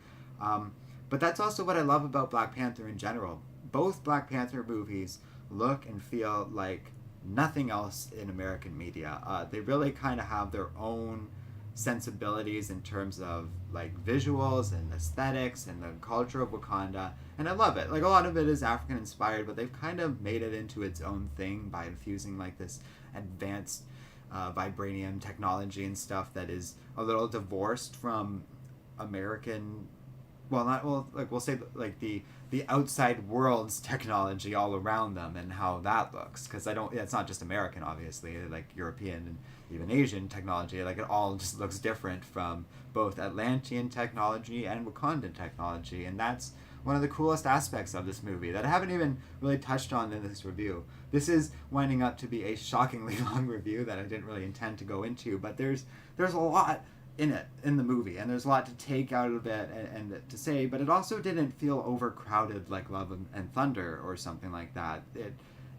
A: But that's also what I love about Black Panther in general. both Black Panther movies look and feel like nothing else in American media. They really kind of have their own sensibilities in terms of like visuals and aesthetics and the culture of Wakanda, and I love it. Like a lot of it is African inspired, but they've kind of made it into its own thing by infusing like this advanced vibranium technology and stuff that is a little divorced from American, well, not, well, like we'll say like the outside world's technology all around them and how that looks, because I don't, it's not just American, obviously, like European and even Asian technology, like it all just looks different from both Atlantean technology and Wakandan technology, and that's one of the coolest aspects of this movie that I haven't even really touched on in this review. This is winding up to be a shockingly long review that I didn't really intend to go into, but there's a lot in it, in the movie, and there's a lot to take out of it and to say, but it also didn't feel overcrowded like Love and Thunder or something like that.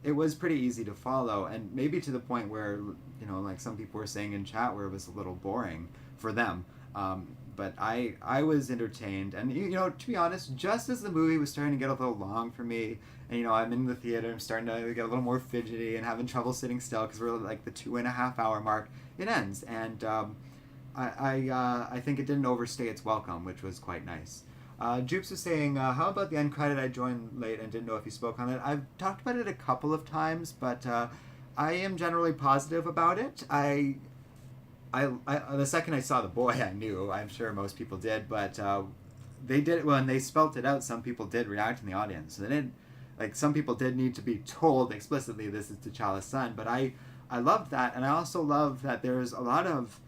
A: It was pretty easy to follow, and maybe to the point where, you know, like some people were saying in chat, where it was a little boring for them. But I was entertained, and you know, to be honest, just as the movie was starting to get a little long for me, and you know, I'm in the theater, I'm starting to get a little more fidgety and having trouble sitting still because we're like the 2.5 hour mark, it ends, and I think it didn't overstay its welcome, which was quite nice. Jupes was saying, how about the end credit? I joined late and didn't know if you spoke on it. I've talked about it a couple of times, but I am generally positive about it. I the second I saw the boy, I knew. I'm sure most people did, but they did, when they spelt it out, some people did react in the audience. They did, like, some people did need to be told explicitly this is T'Challa's son, but I loved that, and I also love that there's a lot of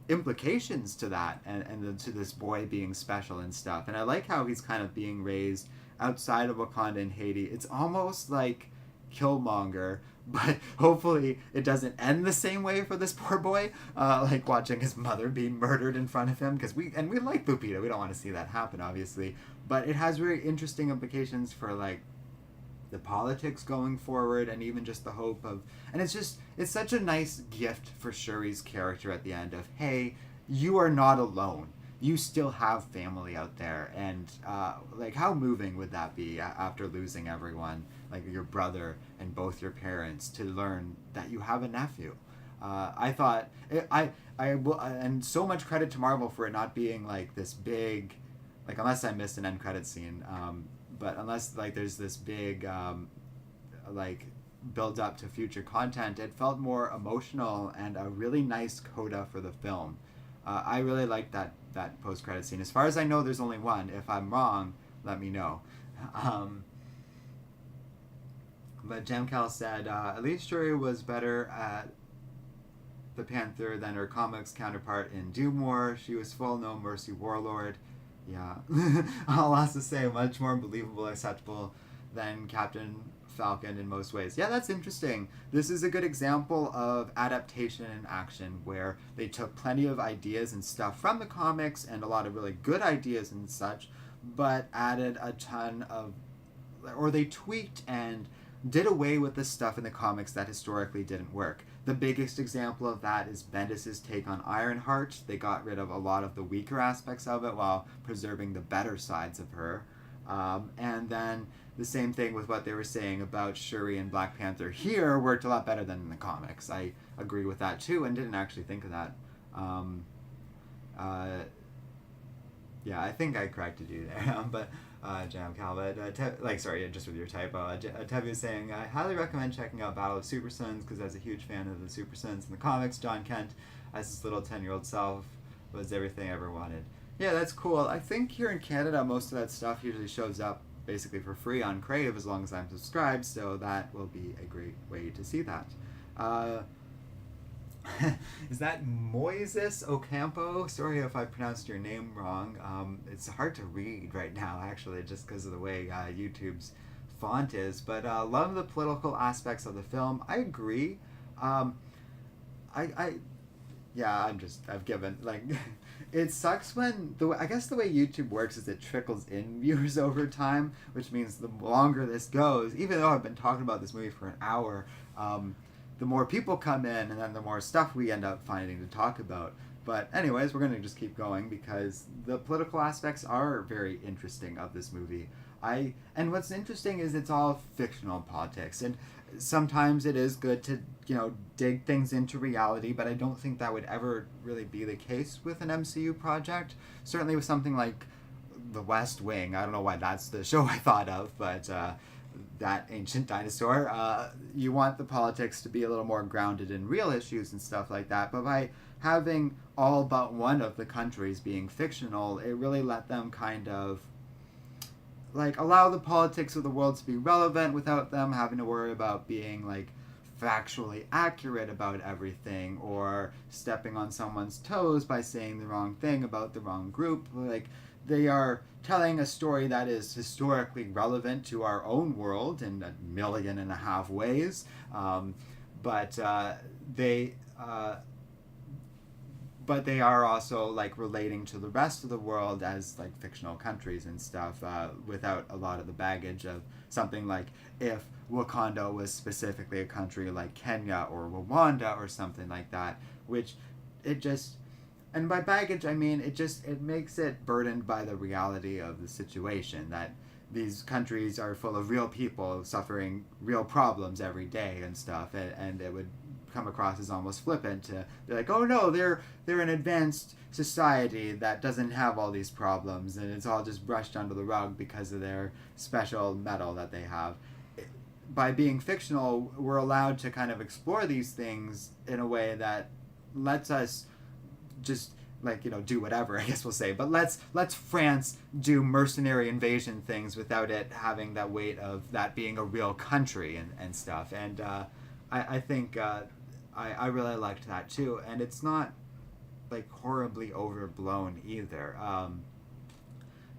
A: implications to that and to this boy being special and stuff, and I like how he's kind of being raised outside of Wakanda and Haiti. It's almost like Killmonger, but hopefully it doesn't end the same way for this poor boy, like watching his mother being murdered in front of him, because we like Lupita, we don't want to see that happen, obviously, but it has very interesting implications for like the politics going forward, and even just the hope of, and it's such a nice gift for Shuri's character at the end of, hey, you are not alone, you still have family out there, and like how moving would that be after losing everyone, like your brother and both your parents, to learn that you have a nephew. I thought I will, and so much credit to Marvel for it not being like this big, like, unless I missed an end credit scene, but unless like there's this big like build up to future content, it felt more emotional and a really nice coda for the film. I really liked that post credit scene. As far as I know, there's only one. If I'm wrong, let me know. But Jamcal said, at least Shuri was better at the Panther than her comics counterpart in Doom War. She was full No Mercy warlord. Yeah. I'll also say much more believable, acceptable than Captain Falcon in most ways. Yeah, that's interesting. This is a good example of adaptation in action, where they took plenty of ideas and stuff from the comics and a lot of really good ideas and such, but added a ton of, or they tweaked and did away with the stuff in the comics that historically didn't work. The biggest example of that is Bendis' take on Ironheart. They got rid of a lot of the weaker aspects of it while preserving the better sides of her. And then the same thing with what they were saying about Shuri and Black Panther here worked a lot better than in the comics. I agree with that too, and didn't actually think of that. Yeah, I think I corrected you there, but Jam Calvin, sorry, just with your typo. Tevi was saying, I highly recommend checking out Battle of Super Sons, because as a huge fan of the Super Sons in the comics, John Kent, as his little 10-year-old self, was everything I ever wanted. Yeah, that's cool. I think here in Canada, most of that stuff usually shows up basically for free on Crave as long as I'm subscribed, so that will be a great way to see that. Is that Moises Ocampo? Sorry if I pronounced your name wrong. It's hard to read right now, actually, just because of the way YouTube's font is. But love the political aspects of the film. I agree. I've given, like, it sucks when, I guess the way YouTube works is it trickles in viewers over time, which means the longer this goes, even though I've been talking about this movie for an hour, the more people come in, and then the more stuff we end up finding to talk about. But anyways, we're going to just keep going because the political aspects are very interesting of this movie. And what's interesting is it's all fictional politics, and sometimes it is good to dig things into reality, but I don't think that would ever really be the case with an MCU project. Certainly with something like The West Wing. I don't know why that's the show I thought of, but that ancient dinosaur. You want the politics to be a little more grounded in real issues and stuff like that, but by having all but one of the countries being fictional, it really let them kind of like allow the politics of the world to be relevant without them having to worry about being like factually accurate about everything or stepping on someone's toes by saying the wrong thing about the wrong group. Like, they are telling a story that is historically relevant to our own world in 1.5 million ways, but they but they are also like relating to the rest of the world as like fictional countries and stuff, without a lot of the baggage of something like if Wakanda was specifically a country like Kenya or Rwanda or something like that, which it just, and by baggage I mean it makes it burdened by the reality of the situation, that these countries are full of real people suffering real problems every day and stuff, and it would come across as almost flippant to be like, oh no, they're an advanced society that doesn't have all these problems and it's all just brushed under the rug because of their special metal that they have. By being fictional, we're allowed to kind of explore these things in a way that lets us just like do whatever, I guess we'll say, but let's France do mercenary invasion things without it having that weight of that being a real country and stuff. And I think I really liked that too, and it's not like horribly overblown either.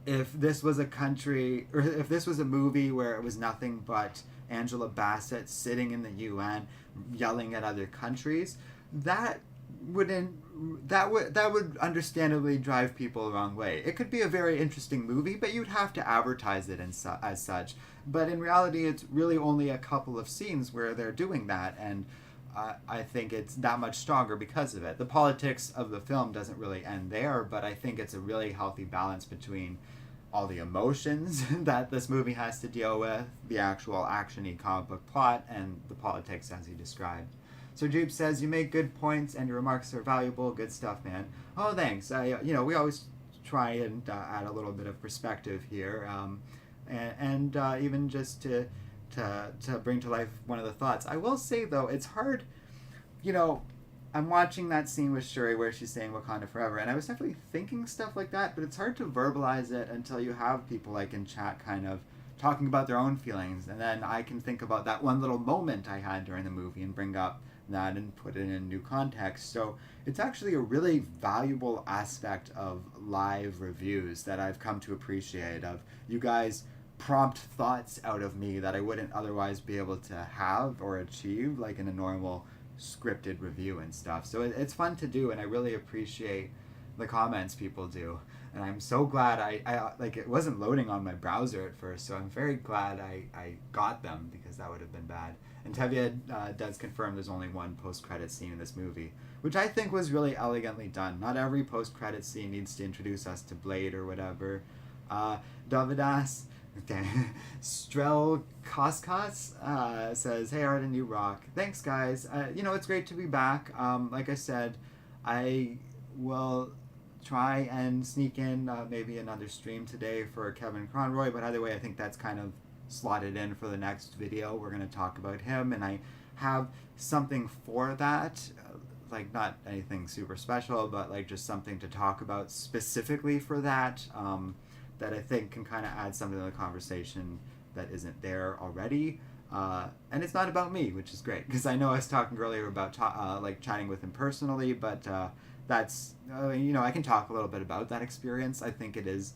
A: If this was a country, or if this was a movie where it was nothing but Angela Bassett sitting in the UN yelling at other countries, that would understandably drive people the wrong way. It could be a very interesting movie, but you'd have to advertise it as such. But in reality, it's really only a couple of scenes where they're doing that, and I think it's that much stronger because of it. The politics of the film doesn't really end there, but I think it's a really healthy balance between all the emotions that this movie has to deal with, the actual action-y comic book plot, and the politics as he described. So Jupe says, you make good points and your remarks are valuable. Good stuff, man. Oh, thanks. We always try and add a little bit of perspective here, and even just to bring to life one of the thoughts. I will say, though, it's hard, I'm watching that scene with Shuri where she's saying Wakanda Forever, and I was definitely thinking stuff like that, but it's hard to verbalize it until you have people like in chat kind of talking about their own feelings, and then I can think about that one little moment I had during the movie and bring up that and put it in new context. So it's actually a really valuable aspect of live reviews that I've come to appreciate, of you guys prompt thoughts out of me that I wouldn't otherwise be able to have or achieve like in a normal scripted review and stuff. So it's fun to do, and I really appreciate the comments people do, and I'm so glad I like, it wasn't loading on my browser at first, so I'm very glad I got them, because that would have been bad. And Tevye does confirm there's only one post-credit scene in this movie, which I think was really elegantly done. Not every post-credit scene needs to introduce us to Blade or whatever. Davidas Strel Koskos says, hey Arden, you rock. Thanks guys. It's great to be back. Like I said, I will try and sneak in maybe another stream today for Kevin Conroy, but either way I think that's kind of slotted in for the next video. We're going to talk about him, and I have something for that, like not anything super special, but like just something to talk about specifically for that, that I think can kind of add something to the conversation that isn't there already. And it's not about me, which is great, because I know I was talking earlier about like chatting with him personally, but that's I can talk a little bit about that experience. I think it is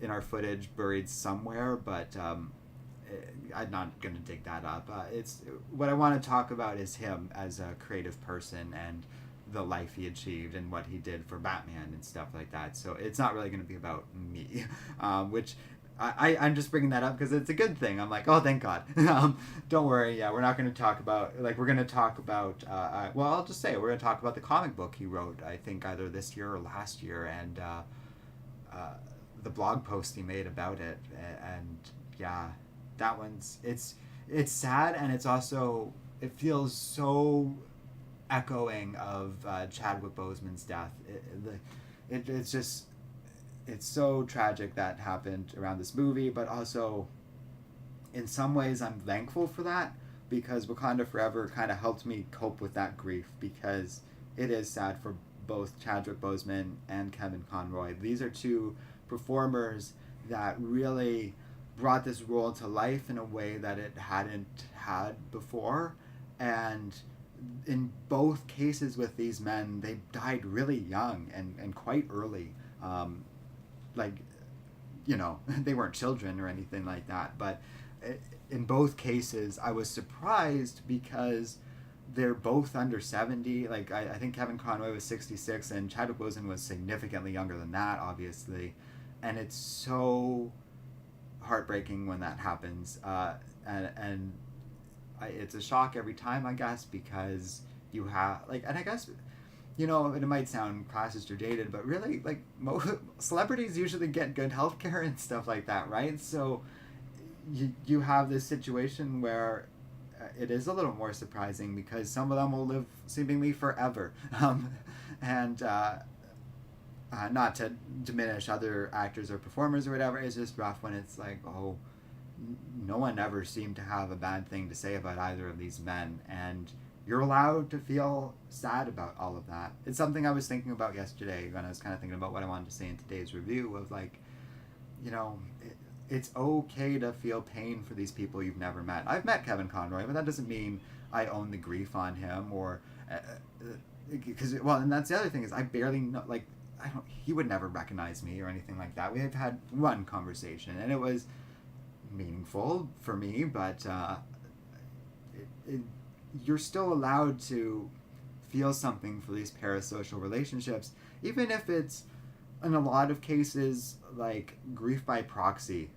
A: in our footage buried somewhere, but I'm not going to dig that up. It's what I want to talk about is him as a creative person and the life he achieved and what he did for Batman and stuff like that. So it's not really going to be about me, which I'm just bringing that up because it's a good thing. I'm like, oh, thank God. Don't worry. Yeah, we're not going to talk about, like, we're going to talk about, well, I'll just say, we're going to talk about the comic book he wrote, I think either this year or last year, and uh, the blog post he made about it. And yeah, that one's, it's sad, and it's also, it feels so echoing of Chadwick Boseman's death. It's just, it's so tragic that happened around this movie, but also in some ways I'm thankful for that because Wakanda Forever kind of helped me cope with that grief because it is sad for both Chadwick Boseman and Kevin Conroy. These are two performers that really brought this role to life in a way that it hadn't had before, and in both cases with these men, they died really young and quite early. Like, you know, they weren't children or anything like that, but in both cases I was surprised because they're both under 70. Like, I think Kevin Conroy was 66 and Chadwick Boseman was significantly younger than that, obviously, and it's so heartbreaking when that happens, and it's a shock every time, I guess, because you have, like, and I guess, you know, it might sound classist or dated, but really, like, celebrities usually get good health care and stuff like that, right? So you have this situation where it is a little more surprising because some of them will live seemingly forever. And not to diminish other actors or performers or whatever, it's just rough when it's like, oh, no one ever seemed to have a bad thing to say about either of these men, and you're allowed to feel sad about all of that. It's something I was thinking about yesterday when I was kind of thinking about what I wanted to say in today's review of, like, you know, it's okay to feel pain for these people you've never met. I've met Kevin Conroy, but that doesn't mean I own the grief on him, or because well, and that's the other thing is I barely know, like, I don't, he would never recognize me or anything like that. We have had one conversation and it was meaningful for me, but you're still allowed to feel something for these parasocial relationships, even if it's, in a lot of cases, like grief by proxy,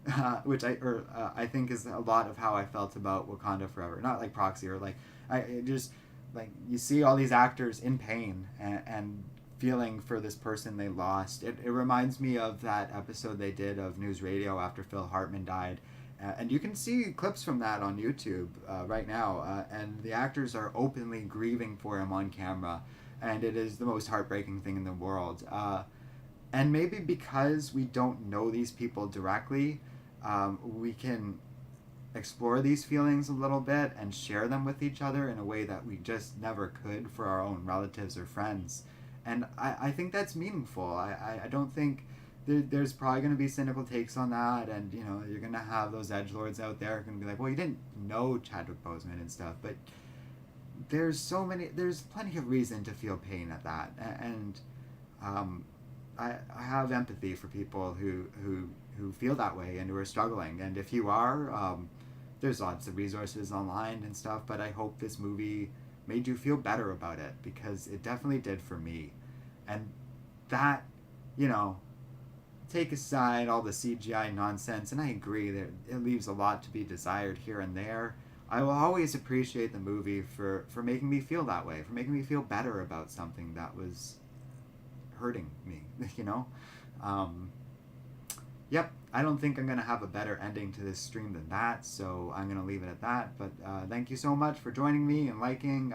A: which I think is a lot of how I felt about Wakanda Forever. Not like proxy, or like I just, like, you see all these actors in pain and feeling for this person they lost. It reminds me of that episode they did of News Radio after Phil Hartman died. And you can see clips from that on YouTube right now. And the actors are openly grieving for him on camera. And it is the most heartbreaking thing in the world. And maybe because we don't know these people directly, we can explore these feelings a little bit and share them with each other in a way that we just never could for our own relatives or friends. And I think that's meaningful. I don't think there's probably going to be cynical takes on that, and, you know, you're going to have those edgelords out there going to be like, well, you didn't know Chadwick Boseman and stuff, but there's plenty of reason to feel pain at that, and I have empathy for people who feel that way and who are struggling, and if you are, there's lots of resources online and stuff, but I hope this movie made you feel better about it, because it definitely did for me. And that, you know, take aside all the CGI nonsense, and I agree that it leaves a lot to be desired here and there, I will always appreciate the movie for making me feel that way, for making me feel better about something that was hurting me, you know? Yep, I don't think I'm going to have a better ending to this stream than that, so I'm going to leave it at that. But thank you so much for joining me and liking.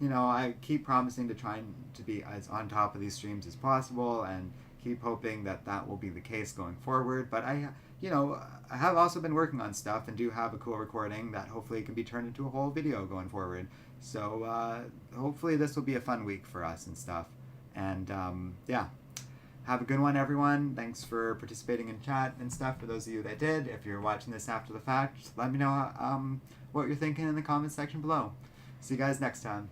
A: You know, I keep promising to try to be as on top of these streams as possible, and keep hoping that that will be the case going forward. But I have also been working on stuff and do have a cool recording that hopefully can be turned into a whole video going forward. So hopefully this will be a fun week for us and stuff. And yeah. Have a good one, everyone. Thanks for participating in chat and stuff, for those of you that did. If you're watching this after the fact, let me know what you're thinking in the comments section below. See you guys next time.